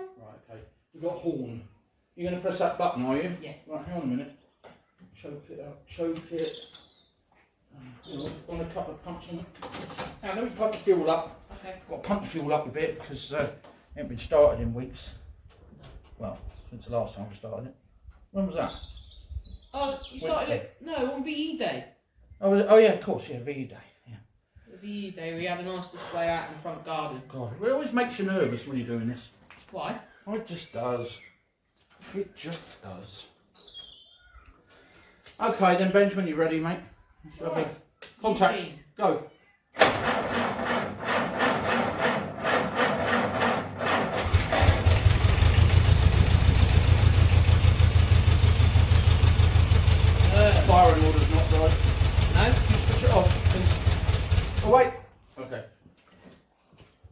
okay. We've got horn. You're going to press that button, are you? Yeah. Right, hang on a minute. Choke it up, choke it. You know, want a couple of pumps on it. Now, let me pump the fuel up. Okay. Got to pump the fuel up a bit because it ain't been started in weeks. Well, since the last time we started it. When was that? Oh, you started it? No, on VE Day. Oh, was it? Oh yeah, of course, yeah, VE Day. Yeah. The VE Day, we had a nice display out in the front garden. God, it always makes you nervous when you're doing this. Why? Oh, it just does. It just does. Okay, then Benj, when you're ready, mate. Right. Contact. Eugene. Go. Firing order's not right. No? Push it off, please. Oh, wait. Okay.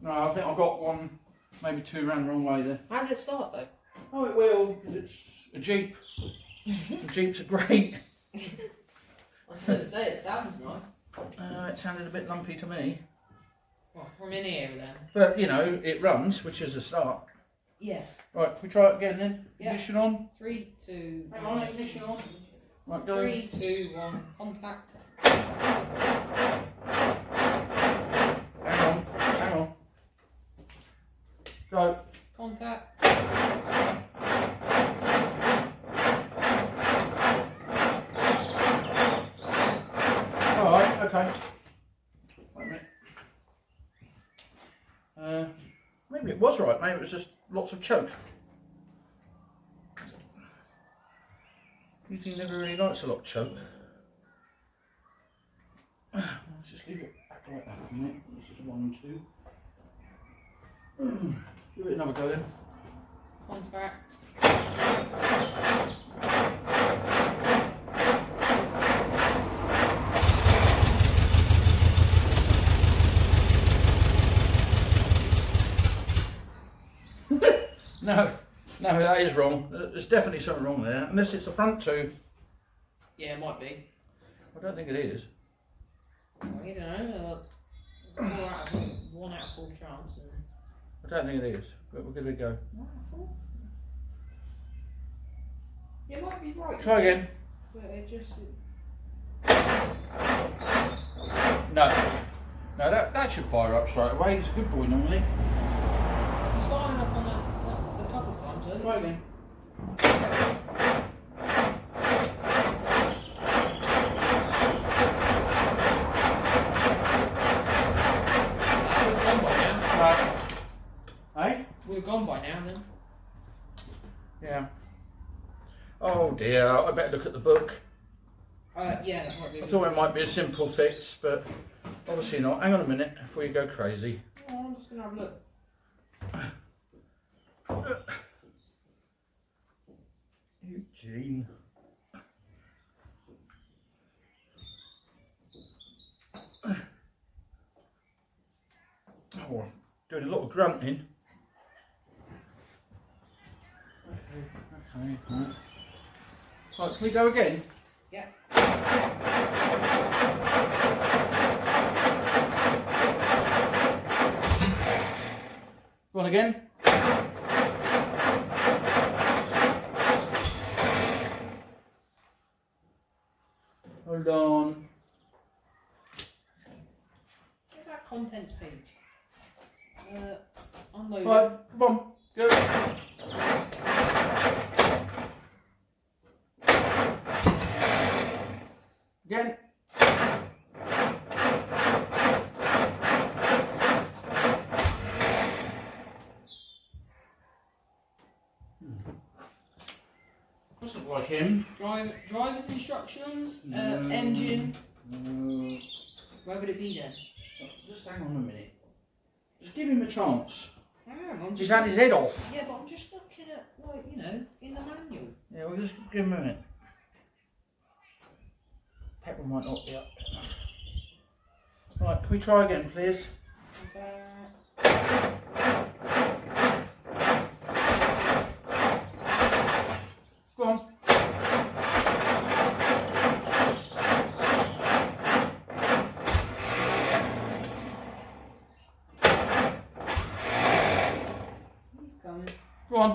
No, I think I got one, maybe two round the wrong way there. How did it start though? Oh, it will, because it's a Jeep. The Jeeps are great. I was going to say, it sounds nice. It sounded a bit lumpy to me. Well, from in here then. But, you know, it runs, which is a start. Yes. Right, can we try it again then? Yeah. Ignition on. 3, 2, Hang on, ignition on. Right, go. 3, 2, 1, contact. Hang on. Go. Contact. Alright, okay. Wait a minute. Maybe it was right, maybe it was just lots of choke. Eugene never really likes a lot of choke. Let's just leave it back like that for a minute. This is 1 and 2. Give it another go then. Contact. No, that is wrong. There's definitely something wrong there. Unless it's the front two. Yeah, it might be. I don't think it is. We don't know. 1 out of 4 chance. I don't think it is. But we'll give it a go. 1 out of 4? You might be right. Try again. But it just... No, that should fire up straight away. He's a good boy normally. It's firing up on a couple of times, isn't it? Try again. We've gone by now. Hey? We've gone by now then. Yeah. Oh dear, I better look at the book. Yeah, that might be. I thought it might be a simple fix, but obviously not. Hang on a minute before you go crazy. Oh, I'm just going to have a look. Eugene. Oh, I'm doing a lot of grunting. Okay, right. Right, can we go again? Yeah. Go on again. Hold on. Where's that contents page? Unload Right, it. come on, go. Again. like him. Driver's instructions, engine. Where would it be then? Just hang on a minute. Just give him a chance. I'm He's had his head off. Yeah, but I'm just looking at, like, you know, in the manual. Yeah, we'll just give him a minute. Petrol might not be up enough. Right, can we try again, please? Go on. He's coming. Go on.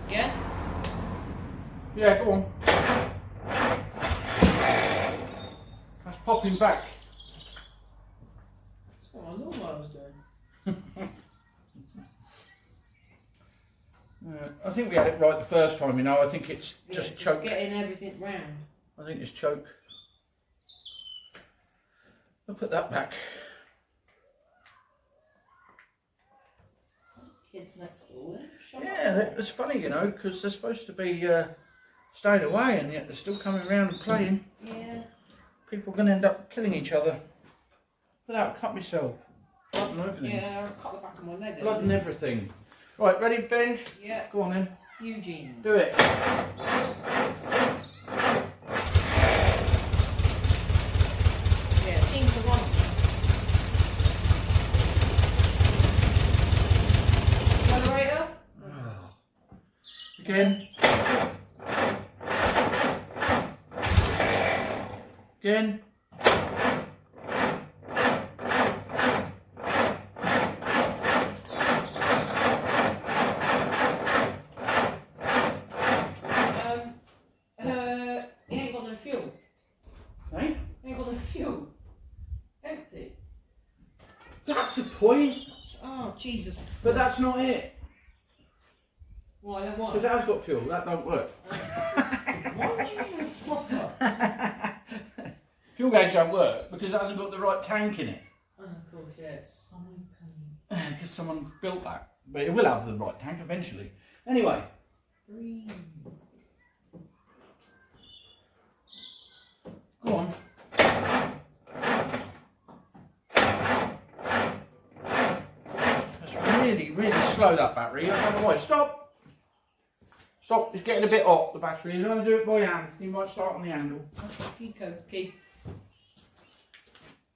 Yeah? Yeah, go on. That's popping back. That's what I thought I was doing. I think we had it right the first time, you know. I think it's just Yeah, choke. getting everything round. I think it's choke. I'll put that back. Kids next door, then. Shut Yeah, up. it's funny, you know, because they're supposed to be staying away and yet they're still coming around and playing. Yeah. People are going to end up killing each other. Look at that, cut myself. Blood and everything. Yeah, I cut the back of my leg. Blood and everything. Right, ready, Benj? Yeah. Go on then. Eugene. Do it. Yeah, it seems to want. Accelerator. Again. Again. He ain't got no fuel. Hey? He ain't got no fuel. Empty. That's the point. Oh, Jesus. But that's not it. Why, then what? Because it has got fuel. That don't work. Why would you even bother? Fuel gauge don't work because it hasn't got the right tank in it. Oh, of course, yeah. It's so pain. Because someone built that. But it will have the right tank eventually. Anyway. Green. Go on. That's really, really slow, that battery. I don't know why. Stop! Stop, it's getting a bit hot, the battery. He's going to do it by hand. You might start on the handle. Key.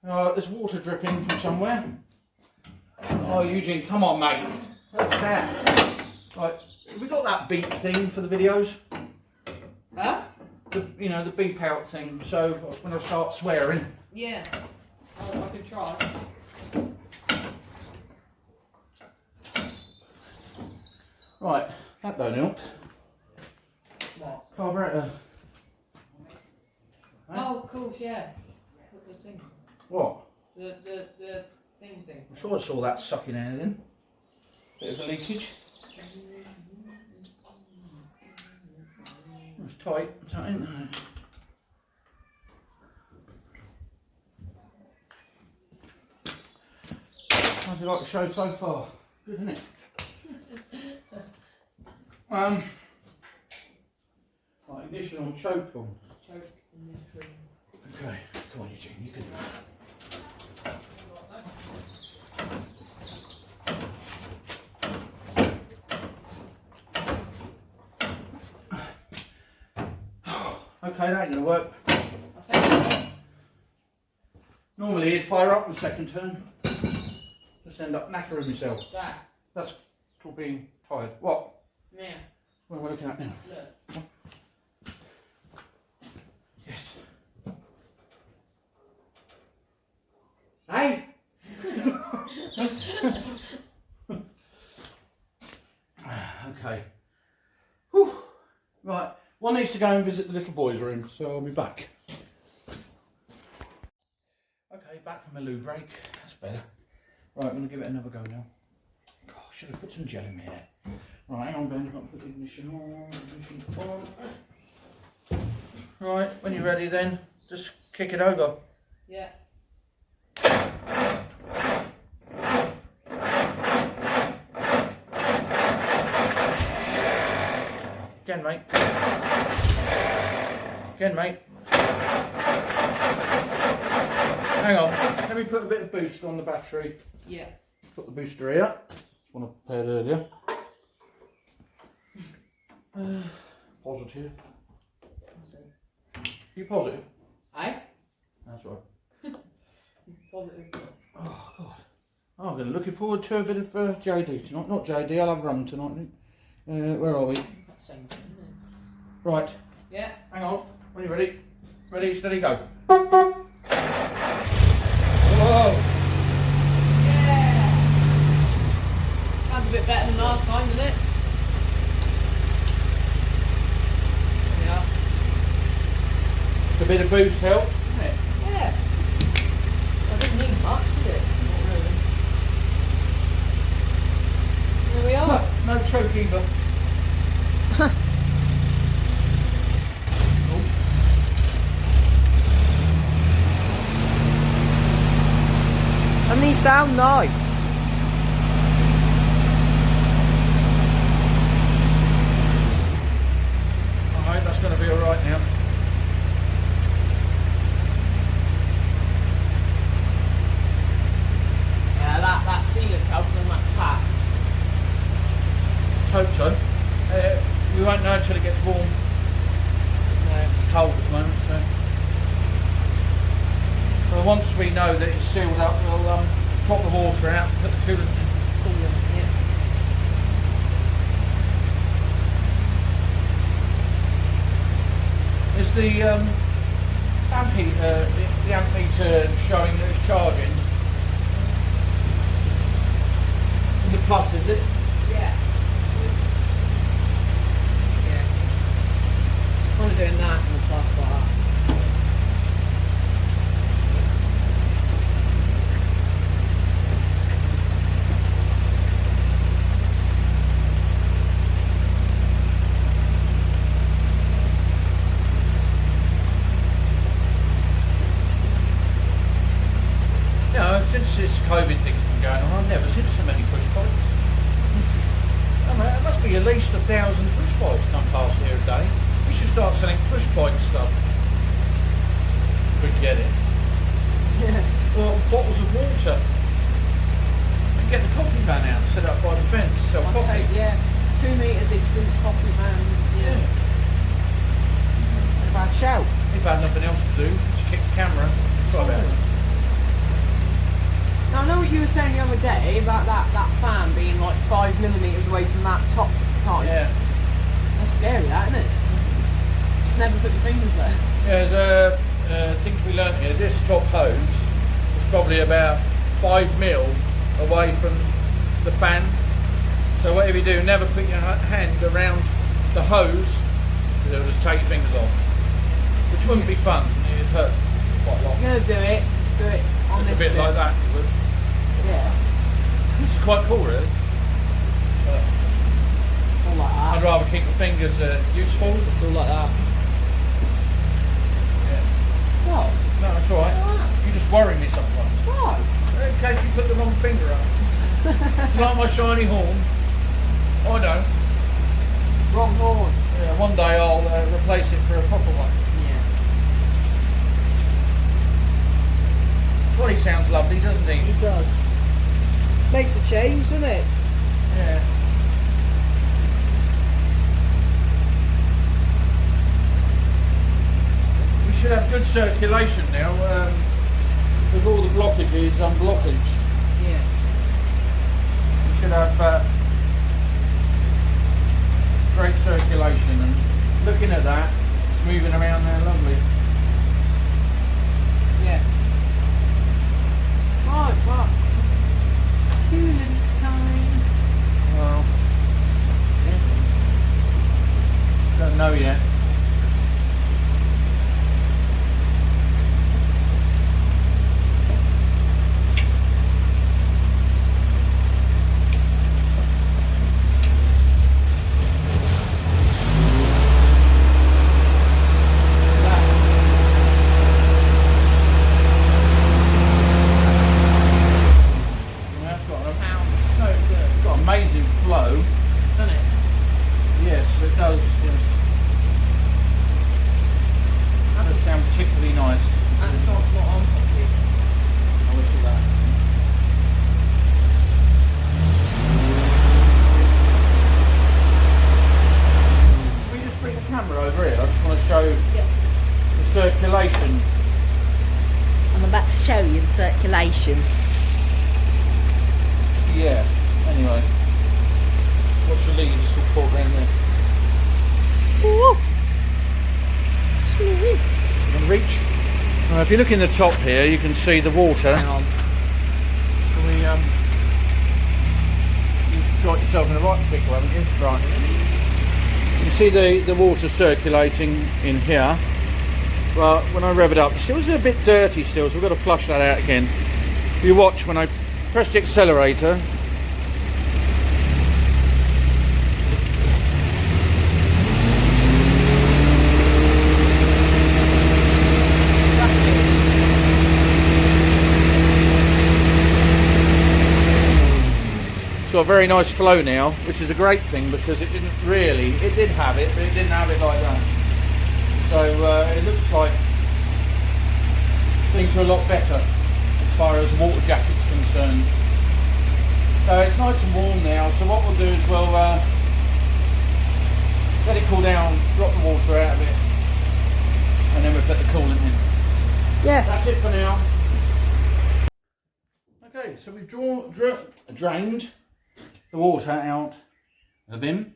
There's water dripping from somewhere. Oh, Eugene, come on, mate. What's that? Right, have we got that beep thing for the videos? Huh? You know, the beep out thing, so when I start swearing. Yeah. I could try. Right, that don't help. What? Carburetor. Oh, of course, yeah. The thing. What? The thing. I'm sure I saw that sucking air then. Bit of a leakage. It's tight, isn't it? How's it like the show so far? Good, isn't it? Right, ignition on, choke on. Choke and then trim. Okay, come on Eugene, you can do it. Okay, that ain't gonna work. I'll take it. Normally he'd fire up the second turn. Just end up knackering myself. That. That's called being tired. What? Yeah. What am I looking at now? Look. Yes. Hey! Okay. Whew. Right, one needs to go and visit the little boy's room, so I'll be back. Okay, back from my loo break. That's better. Right, I'm going to give it another go now. God, should have put some gel in my hair. Right, hang on, Ben. I've got to put the ignition on. Ignition on. Right, when you're ready then, just kick it over. Yeah. Again, mate. Again, mate. Hang on, let me put a bit of boost on the battery. Yeah. Put the booster here. That's one I prepared earlier. Positive. You positive? Aye? That's right. Positive. Oh, God. Oh, I'm going to looking forward to a bit of JD tonight. Not JD, I'll have rum tonight. Where are we? That's the same thing, isn't it? Right. Yeah. Hang on. When you're ready. Ready, steady, go. Whoa! Yeah! Sounds a bit better than last time, doesn't it? Yeah. A bit of boost helps, doesn't it? Yeah. Well, it doesn't need much, does it? Not really. There we are. No choke either. And these sound nice. I hope that's going to be alright now. Yeah, that sealant's helping on that tap. Hope so. We won't know until it gets warm. No. It's cold at the moment, so. Well, once we know that it's sealed up, we'll drop the water out and put the coolant in. Coolant, yeah. Is the the amp meter showing that it's charging? In the plus, is it? Yeah. Yeah. Kind of doing that in the plus like that. You know, since this COVID thing's been going on, I've never seen so many push bikes. I mean, it must be at least 1,000 push bikes come past here a day. We should start selling push bike stuff. If we can get it. Yeah. Or bottles of water. And get the coffee van out, set up by the fence, sell I'll coffee. take, yeah, 2 metre distance coffee van. Yeah. What about shout? If I had nothing else to do, just kick the camera. Try about it. Now, I know what you were saying the other day about that fan being like 5mm away from that top pipe. Yeah. That's scary, that, isn't it? Just never put your fingers there. Yeah, there's a thing we learnt here. This top hose is probably about 5mm away from the fan. So whatever you do, never put your hand around the hose, because it'll just take your fingers off. Which wouldn't be fun. It'd hurt quite a lot. You're gonna do it on Just this a bit like that. It would. Yeah. Which is quite cool, really. But All like that. I'd rather keep my fingers useful. It's all like that. Yeah. What? No, that's alright. Wow. You just worry me sometimes. What? In case you put the wrong finger up. It's like my shiny horn. I know. Wrong horn. Yeah, one day I'll replace it for a proper one. Yeah. Well, he sounds lovely, doesn't he? It does. Makes a change, doesn't it? Yeah. We should have good circulation now. With all the blockages and blockage. Yes. We should have great circulation, and looking at that, it's moving around there lovely. Yeah. Right, well. Coolant time. Well, don't know yet. does sound particularly nice. That's not what I'm happy. I wish you that. Can we just bring the camera over here? I just want to show the circulation. I'm about to show you the circulation. Yes. Anyway, what's your lead? Just look forward around there. Ooh. Sweet. You can reach. If you look in the top here, you can see the water. Hang on. Can we, you've got yourself in the right pickle, haven't you? Right. You can see the water circulating in here. Well, when I rev it up, it still is a bit dirty still, so we've got to flush that out again. If you watch, when I press the accelerator, it's got a very nice flow now, which is a great thing because it did have it, but it didn't have it like that. So it looks like things are a lot better as far as the water jacket's concerned. So it's nice and warm now, so what we'll do is we'll let it cool down, drop the water out of it, and then we'll put the coolant in. Yes. That's it for now. Okay, so we've drained the water out of him,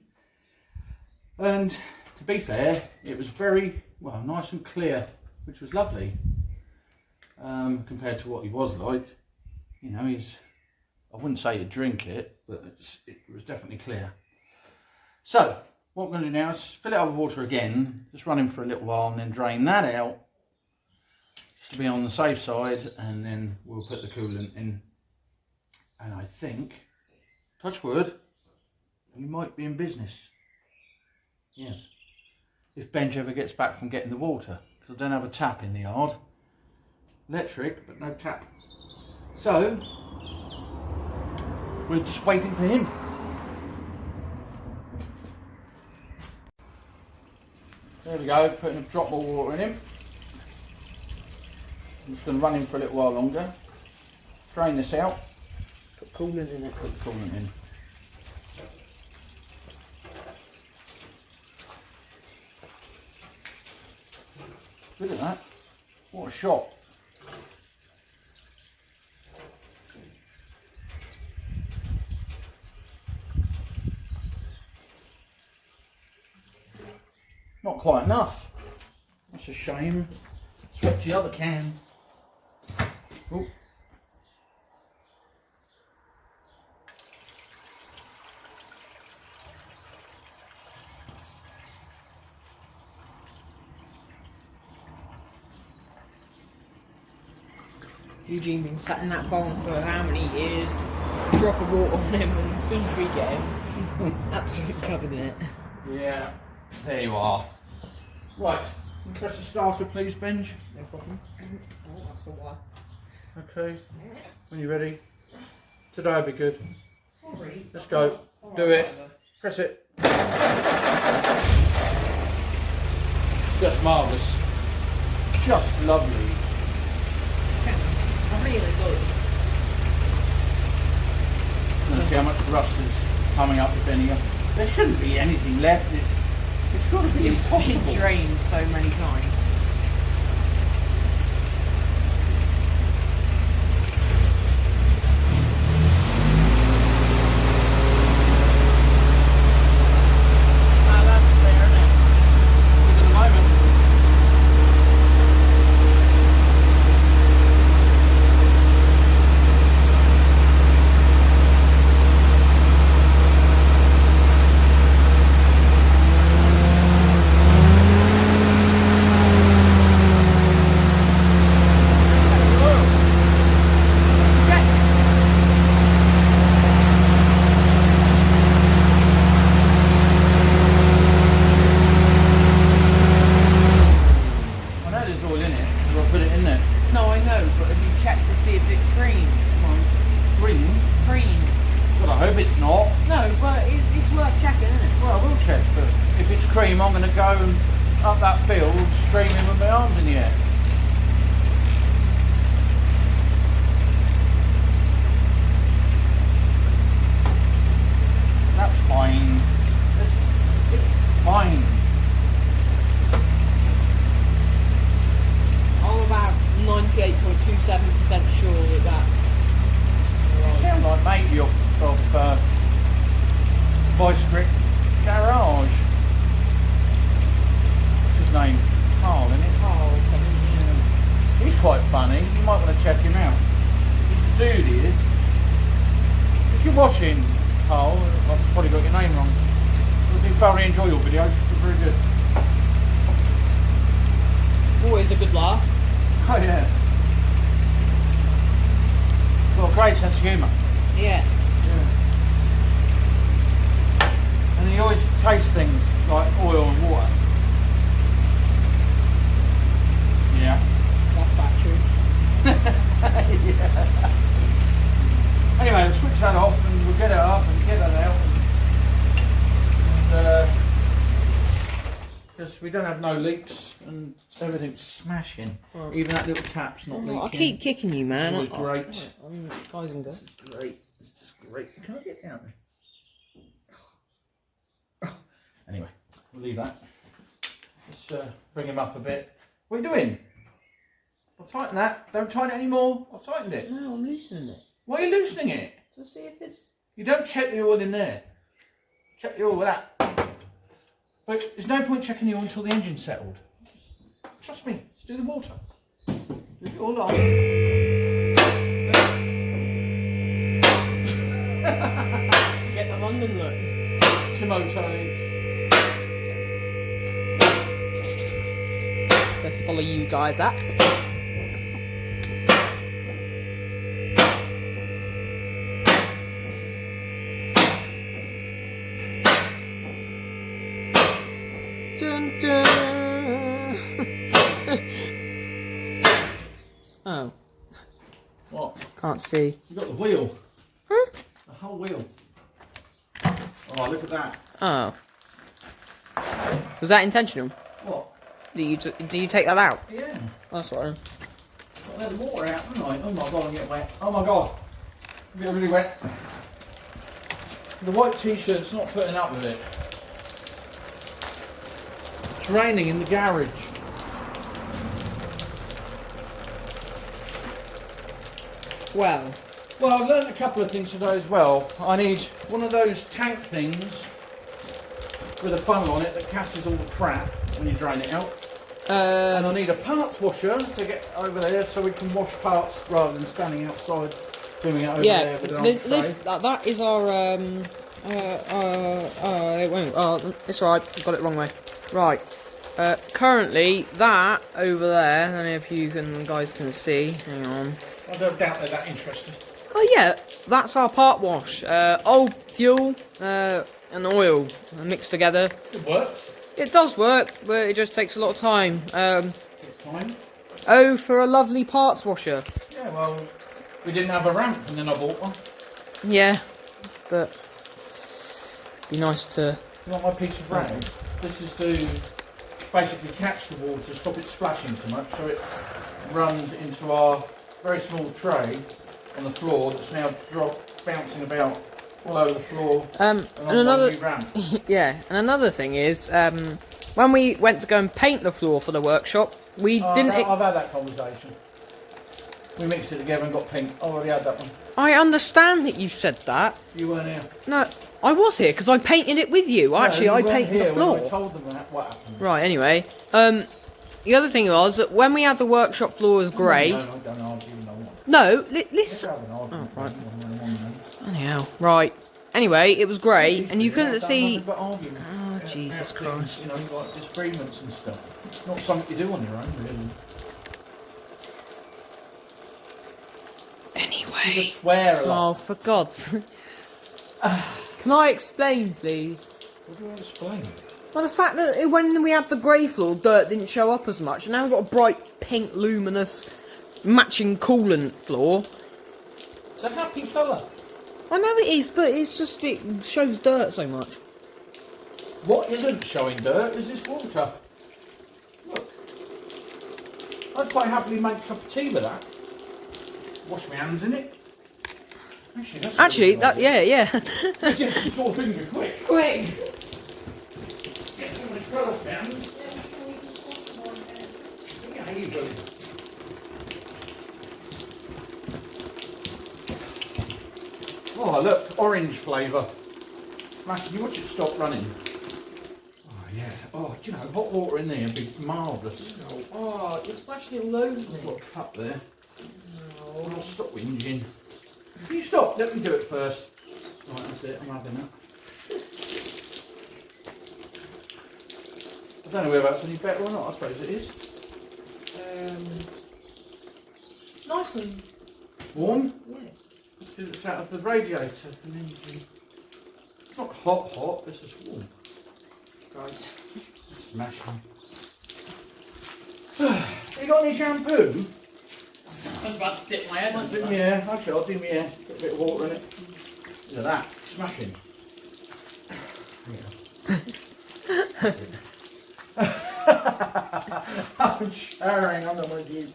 and to be fair, it was very nice and clear, which was lovely compared to what he was like. You know, I wouldn't say to drink it, but it was definitely clear. So what we're going to do now is fill it up with water again, just run him for a little while, and then drain that out just to be on the safe side, and then we'll put the coolant in. And I think, touch wood, we might be in business. Yes. If Benj ever gets back from getting the water, because I don't have a tap in the yard. Electric, but no tap. So, we're just waiting for him. There we go, putting a drop more water in him. I'm just going to run him for a little while longer. Drain this out. Put coolant in it. Put the coolant in. Look at that. What a shot. Not quite enough. That's a shame. Swept the other can. Oh. Eugene been sat in that barn for how many years? Drop of water on him, and as soon as we get him, absolutely covered in it. Yeah, there you are. Right, can you press the starter please, Benj? No problem. Oh, that's a while. Okay, when you're ready. Today will be good. Sorry. Let's go. Do it. Press it. Just marvellous. Just lovely. Sounds really good. Let's see how much rust is coming up, if any. There shouldn't be anything left. It's got to be It's impossible. been drained so many times. That's there now. At the moment. cream, I'm going to go up that field screaming with my arms in the air. That's fine. It's fine. I'm about 98.27% sure that that's You right. sound like matey of Vice Grip Garage. What's his name? Carl, isn't it? Oh, something. Yeah. He's quite funny. You might want to check him out. He's a dude, he is. If you're watching, Carl, I've probably got your name wrong. I do thoroughly enjoy your videos. They're very good. Always a good laugh. Oh yeah. Got a great sense of humour. Yeah. Yeah. And he always tastes things like oil and water. Yeah. That's factual. Yeah. Anyway, we'll switch that off and we'll get it up and get that out. Because we don't have no leaks and everything's smashing. Oh. Even that little tap's not leaking. I keep kicking you, man. It's always great. Guys and girls. Great. It's just great. Can I get down there? Anyway, we'll leave that. Let's bring him up a bit. What are you doing? I'll tighten that. Don't tighten it anymore. I've tightened it. No, I'm loosening it Why are you loosening it? to see if it's. You don't check the oil in there. Check the oil with that. But there's no point checking the oil until the engine's settled. Trust me, just do the water. Leave it all on. Get the London look. Timoto. Let's follow you guys up. Dun, dun. Oh, What? can't see. You got the wheel. Huh? The whole wheel. Oh, look at that. Oh. Was that intentional? What? Do you take that out? Yeah. That's what. Got that water out, haven't I? Oh my god, I'm getting wet. Oh my god. I'm getting really wet. The white t-shirt's not putting up with it. It's raining in the garage. Well. Well, I've learned a couple of things today as well. I need one of those tank things with a funnel on it that catches all the crap when you drain it out. And I need a parts washer to get over there so we can wash parts rather than standing outside doing it over there with an old tray. That is our it won't. Oh, it's alright. Got it wrong way. Right. Currently, that over there. I don't know if you guys can see. Hang on. I don't doubt they're that interested. Oh yeah, that's our part wash. Old fuel and oil mixed together. It works. It does work, but it just takes a lot of time. It's fine. Oh, for a lovely parts washer. Yeah, well, we didn't have a ramp and then I bought one. Yeah, but it'd be nice to. You want my piece of rag? This is to basically catch the water, stop it splashing so much, so it runs into our very small tray on the floor that's now bouncing about all over the floor. And another yeah, and another thing is when we went to go and paint the floor for the workshop, we didn't. I've had that conversation. We mixed it together and got pink. I already had that one. I understand that you said that. You weren't here. No, I was here because I painted it with you. Actually, I painted the floor. When I told them that, what happened. Right. Anyway, the other thing was that when we had the workshop floor was grey. No, I don't argue, no one. No, listen. Oh, right. Anyhow, right. Anyway, it was grey, and you couldn't see. Oh, Jesus Christ. You know, like disagreements and stuff. It's not something you do on your own, really. You Anyway. just swear a lot. Oh, for God's. Can I explain, please? What do I explain? Well, the fact that when we had the grey floor, dirt didn't show up as much, and now we've got a bright pink, luminous, matching coolant floor. It's a happy colour. I know it is, but it's just it shows dirt so much. What isn't showing dirt is this water. Look. I'd quite happily make a cup of tea with that. Wash my hands in it. Actually, that yeah. Get some sort of finger quick. Quick. Get so much colour down. Yeah, you will. Oh, look, orange flavour. Matt, you watch it stop running. Oh, yeah. Oh, do you know, hot water in there would be marvellous. Oh, you're splashing it all over me. Got a cup there. Oh, I'll stop whinging. Can you stop? Let me do it first. Right, that's it. I'm having that. I don't know whether that's any better or not. I suppose it is. It's nice and Warm? yeah. Because it's out of the radiator. And then you can... It's not hot, it's just warm. Right. Smashing. You got any shampoo? I was about to dip my head Do into me that. hair. Okay, I'll do me hair. Put a bit of water in it. Look at that. Smashing. I'm showering under my view.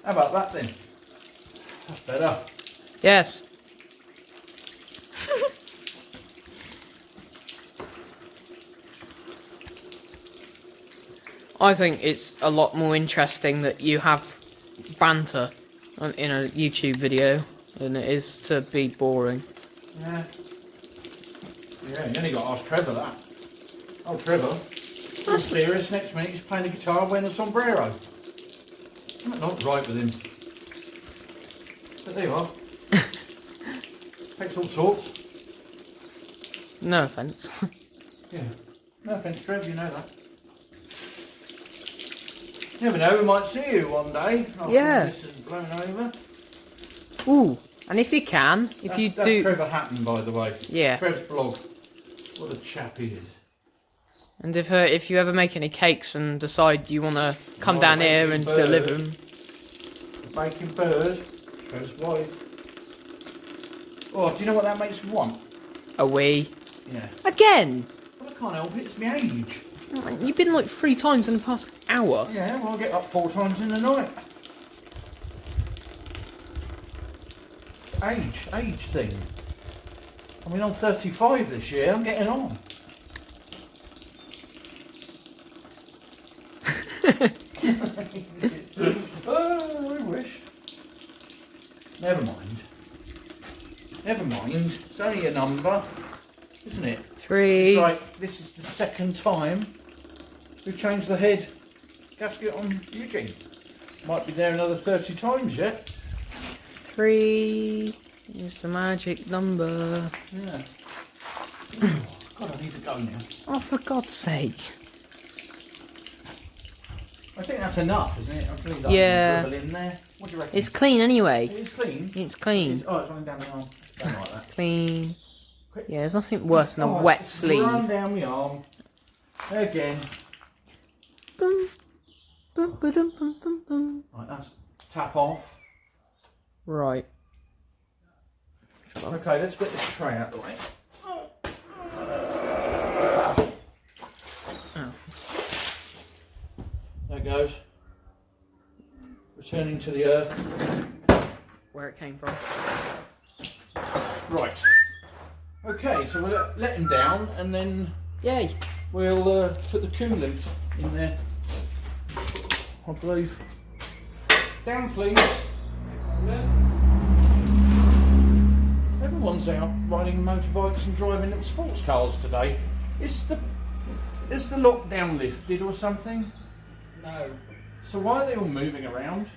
How about that then? That's better. Yes. I think it's a lot more interesting that you have banter in a YouTube video than it is to be boring. Yeah. Yeah, you only got to ask Trevor that. Oh, Trevor. All serious, next minute he's playing the guitar wearing a sombrero. Something's not right with him. But there you are. Takes all sorts. No offence. Yeah. No offence, Trev, you know that. You never know, we might see you one day. After Yeah. This is blown over. Ooh, and if you can, if That's, you that's do, Trevor Hatton, by the way. yeah. Trev's blog. What a chap he is. And if you ever make any cakes and decide you want to come Oh, down here baking and bird. deliver them, Baking bird. Trev's wife. Oh, do you know what that makes me want? a wee. Yeah. Again, Well, I can't help it, it's my age. you've been like 3 times in the past hour. Yeah, well, I get up 4 times in the night. Age thing. I mean, I'm 35 this year, I'm getting on. Oh, I wish. Never mind. Never mind. It's only a number, isn't it? 3. It's like this is the second time we've changed the head gasket on Eugene. Might be there another 30 times yet. 3 is the magic number. Yeah. God, I need to go now. Oh, for God's sake. I think that's enough, isn't it? I've really got Yeah. dribble in there. What do you reckon? It's clean anyway. It is clean. It's clean. Oh, it's running down the arm. Don't like that. Clean. Quick. Yeah, there's nothing worse than a Oh, wet it's sleeve. Run down the arm. Again. Boom. Boom, boom, boom, boom, boom. Right, that's tap off. Right. Okay, let's get this tray out of the way. Oh. There it goes. Returning to the earth. Where it came from. Right. Okay, so we'll let him down and then Yay. we'll put the coolant in there. I believe. Down, please. Everyone's out riding motorbikes and driving little sports cars today. Is the lockdown lifted or something? No. So why are they all moving around?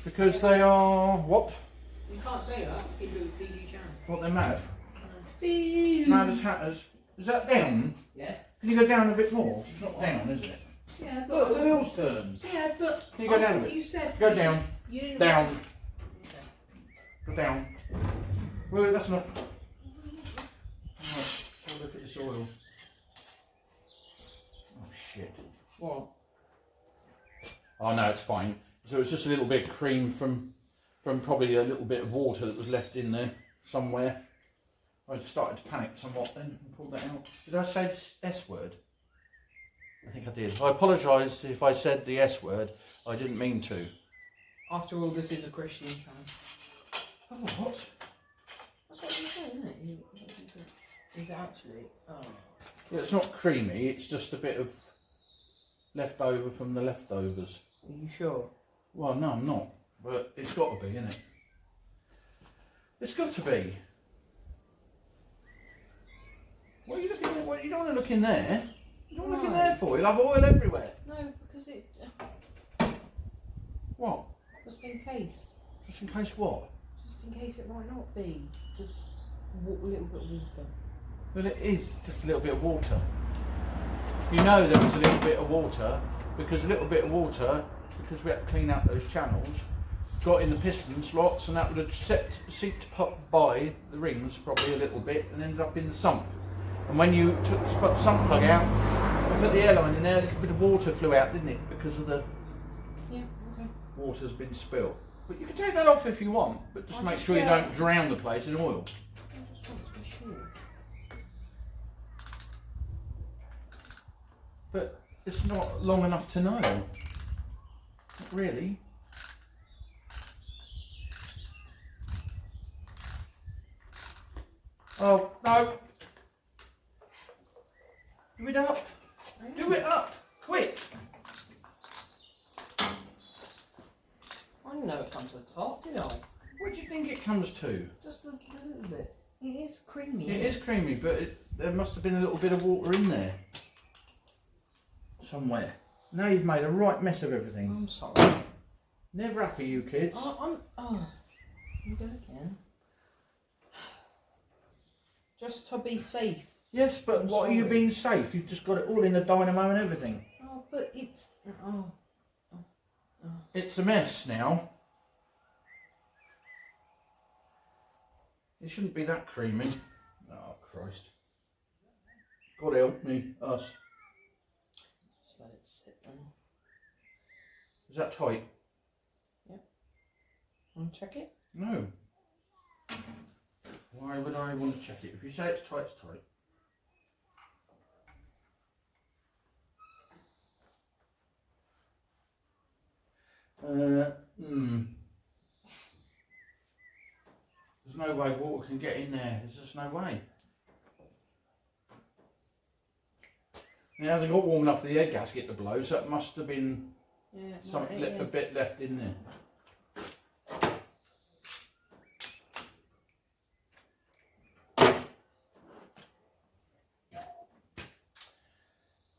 Because they are what? You can't say that. Keep it with PG channel. What, they're mad? Mad as hatters. Is that down? Yes. Can you go down a bit more? It's not down, is it? Yeah, Look, the wheels turn. Yeah, but. Can you go down a bit? You said. Go down. You didn't. Down. Okay. Go down. Well, that's enough. Right, let's have a look at this oil. Oh shit. What? Oh no, it's fine. So it's just a little bit of cream from probably a little bit of water that was left in there. somewhere. I started to panic somewhat then and pulled that out. Did I say the S word? I think I did. I apologise if I said the S word. I didn't mean to. After all, this is a Christian channel. Oh, what? That's what you say, isn't it? Is it actually? Oh. Yeah, it's not creamy. It's just a bit of leftover from the leftovers. Are you sure? Well, no, I'm not. But it's got to be, isn't it? It's got to be. What are you looking at? What, you don't want to look in there. You don't want to look in there for. You'll have oil everywhere. No, because it. What? Just in case. Just in case what? Just in case it might not be. Just a little bit of water. Well, it is just a little bit of water. You know there was a little bit of water because a little bit of water, because we had to clean out those channels, got in the piston slots, and that would have seeped by the rings probably a little bit and ended up in the sump. And when you took the sump plug out and put the airline in there, a little bit of water flew out, didn't it? Because of the water's been spilled. But you can take that off if you want, but just make sure you don't drown the place in oil. I just want to be sure. But it's not long enough to know. Not really. Oh, no. Do it up. Do it up. Quick. I didn't know it comes to the top, did I? What do you think it comes to? Just a little bit. It is creamy. It is creamy, but there must have been a little bit of water in there. Somewhere. Now you've made a right mess of everything. I'm sorry. Never happy, you kids. You go again. Just to be safe. Yes, but I'm what are you sorry. being safe? You've just got it all in the dynamo and everything. Oh, but it's... Oh. It's a mess now. It shouldn't be that creamy. Oh, Christ. God help me, us. Just let it sit then. Is that tight? Want to check it? No. Why would I want to check it? If you say it's tight, it's tight. There's no way water can get in there. There's just no way. And it hasn't got warm enough for the air gasket to blow, so it must have been something a bit left in there.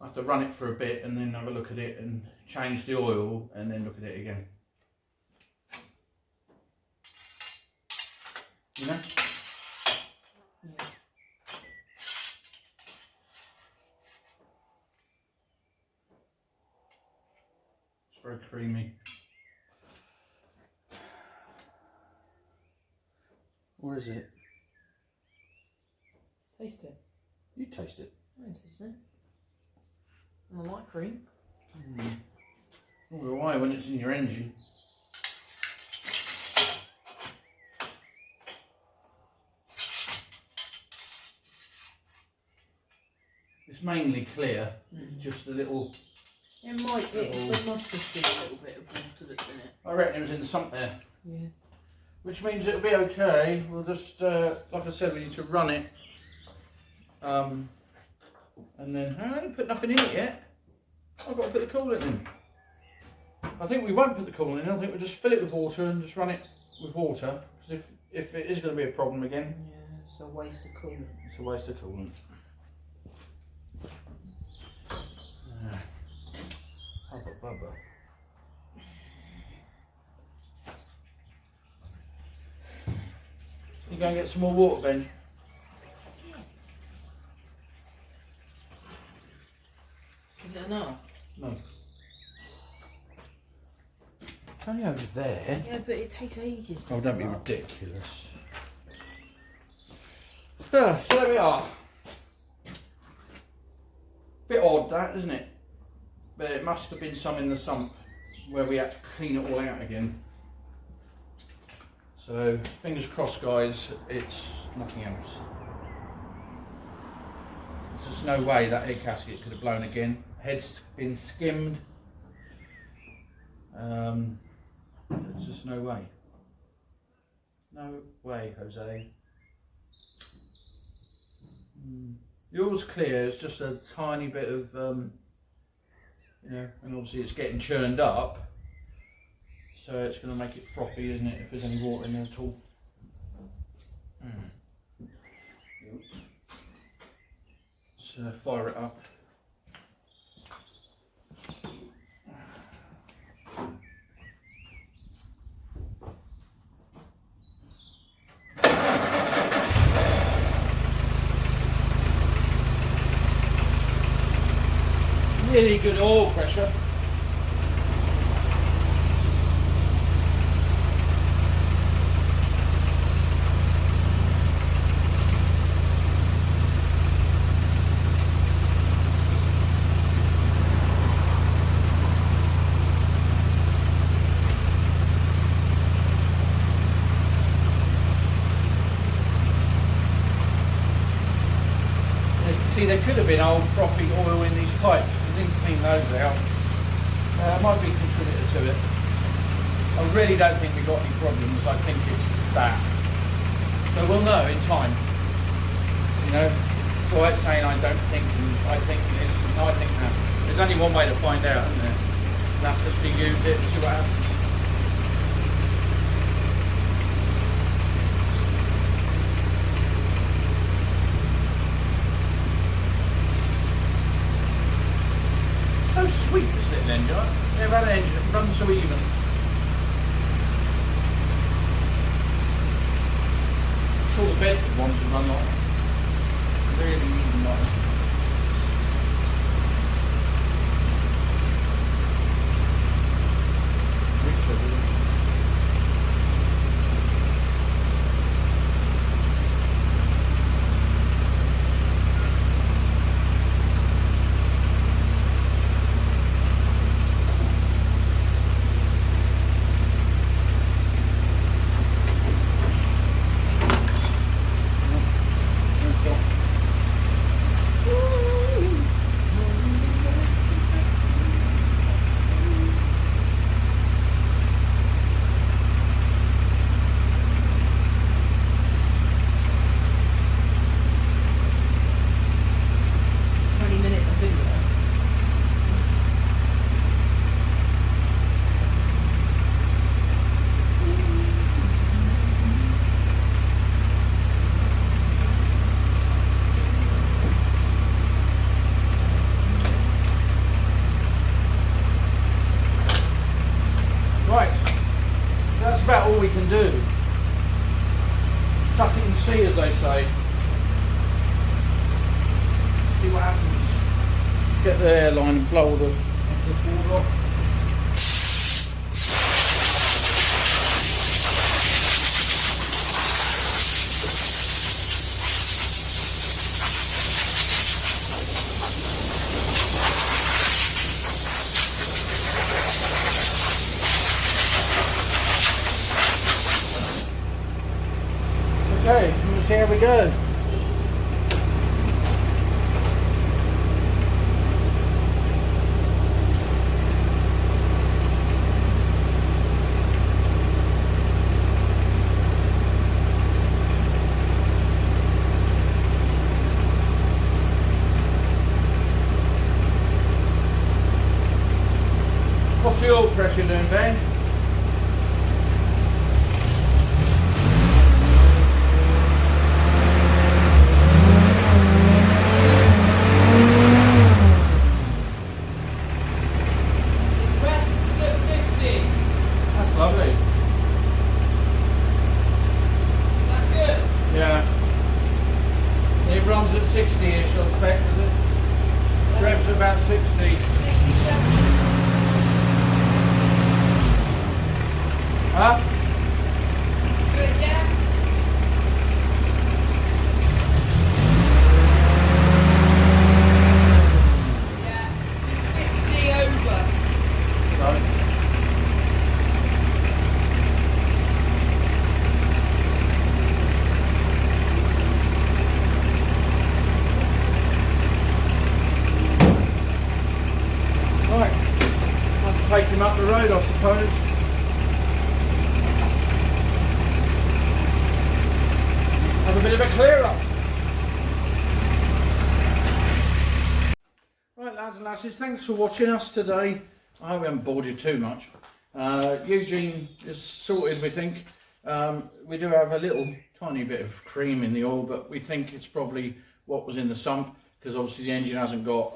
I have to run it for a bit and then have a look at it and change the oil and then look at it again. You know? Yeah. It's very creamy. Or is it? Taste it. You taste it. I taste it. I like cream. Oh, why when it's in your engine? It's mainly clear, just a little... It might, there must just be a little bit of water that's in it. I reckon it was in the sump there. Yeah. Which means it'll be okay. We'll just, like I said, we need to run it. And then, I haven't put nothing in it yet. I've got to put the coolant in. I think we won't put the coolant in. I think we'll just fill it with water and just run it with water. Because if it is going to be a problem again, Yeah, it's a waste of coolant. it's a waste of coolant. Hubba bubba. You go and get some more water, Ben. Is it enough? No. It's only over there. Yeah, but it takes ages. Oh, don't be ridiculous. So there we are. Bit odd that, isn't it? But it must have been some in the sump where we had to clean it all out again. So fingers crossed, guys, it's nothing else. There's just no way that egg gasket could have blown again. Head's been skimmed. There's just no way. No way, Jose. Yours clear, it's just a tiny bit of, you know, and obviously it's getting churned up. So it's going to make it frothy, isn't it, if there's any water in there at all. Let's fire it up. Really good oil pressure. See, there could have been old frothy oil in these pipes. We didn't clean those out. Might be a contributor to it. I really don't think we've got any problems. I think it's that. So we'll know in time. You know, it's all right saying I don't think and I think this and I think that. There's only one way to find out, isn't there? And that's just to use it, see what happens. So sweet, this little engine. I've never had an engine that runs so even. It's all the Bedford ones that run like really even nice. About all we can do. Suck it and see, as they say. See what happens. Get the airline and blow all the excess water off. Okay, let's see how we go. What's the oil pressure doing, Ben? Lovely. That good? Yeah. It runs at 60-ish on spec, does it? Revs about 60. 67. Huh? Good, yeah? Yeah, just 60 over. Right. suppose. Have a bit of a clear up. Right, lads and lasses, thanks for watching us today. I hope we haven't bored you too much. Eugene is sorted, we think. We do have a little tiny bit of cream in the oil, but we think it's probably what was in the sump, because obviously the engine hasn't got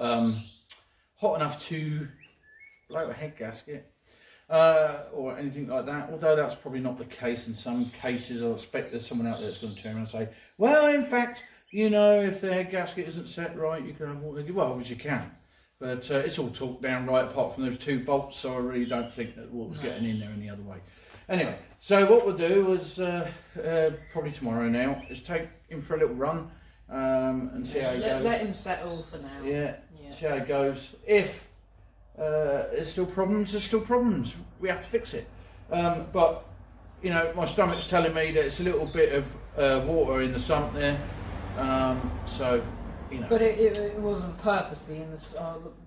hot enough to blow a head gasket or anything like that, although that's probably not the case in some cases. I expect there's someone out there that's going to turn around and say, well, in fact, you know, if the head gasket isn't set right, you can have water. Well, obviously you can, but it's all torqued down right apart from those 2 bolts, so I really don't think that water's getting in there any other way. Anyway, so what we'll do is probably tomorrow now is take him for a little run and see how he goes. Let him settle for now. Yeah, see how it goes. If there's still problems, there's still problems. We have to fix it. But you know, my stomach's telling me that it's a little bit of water in the sump there. So you know. But it wasn't purposely in this.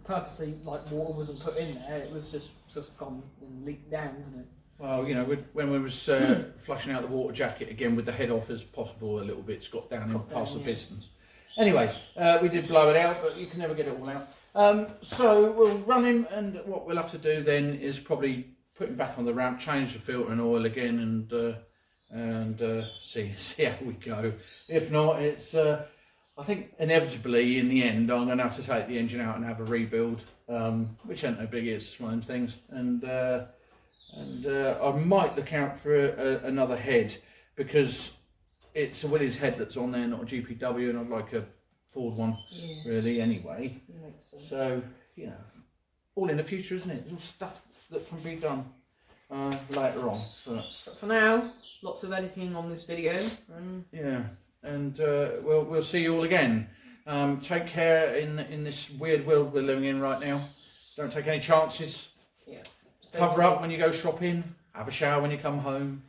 Purposely, like water wasn't put in there. It was just gone and leaked down, isn't it? Well, you know, when we was flushing out the water jacket again with the head off as possible a little bit, it's got down in past the pistons. Anyway, we did blow it out, but you can never get it all out. So we'll run him, and what we'll have to do then is probably put him back on the ramp, change the filter and oil again, and see how we go. If not, it's I think inevitably in the end I'm going to have to take the engine out and have a rebuild, which ain't no biggie. It's one of them things, and I might look out for another head, because it's a Willys head that's on there, not a GPW, and I'd like a Ford one, really, anyway. So, you know, all in the future, isn't it? It's all stuff that can be done later on. But for now, lots of editing on this video. Yeah, and we'll see you all again. Take care in this weird world we're living in right now. Don't take any chances. Yeah. Cover up when you go shopping, have a shower when you come home,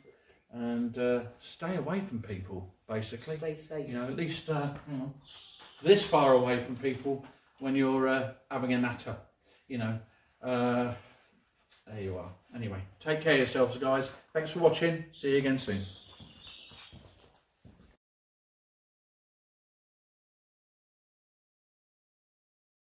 and stay away from people, basically. Stay safe. You know, at least this far away from people when you're having a natter, you know. There you are. Anyway, take care of yourselves, guys. Thanks for watching. See you again soon.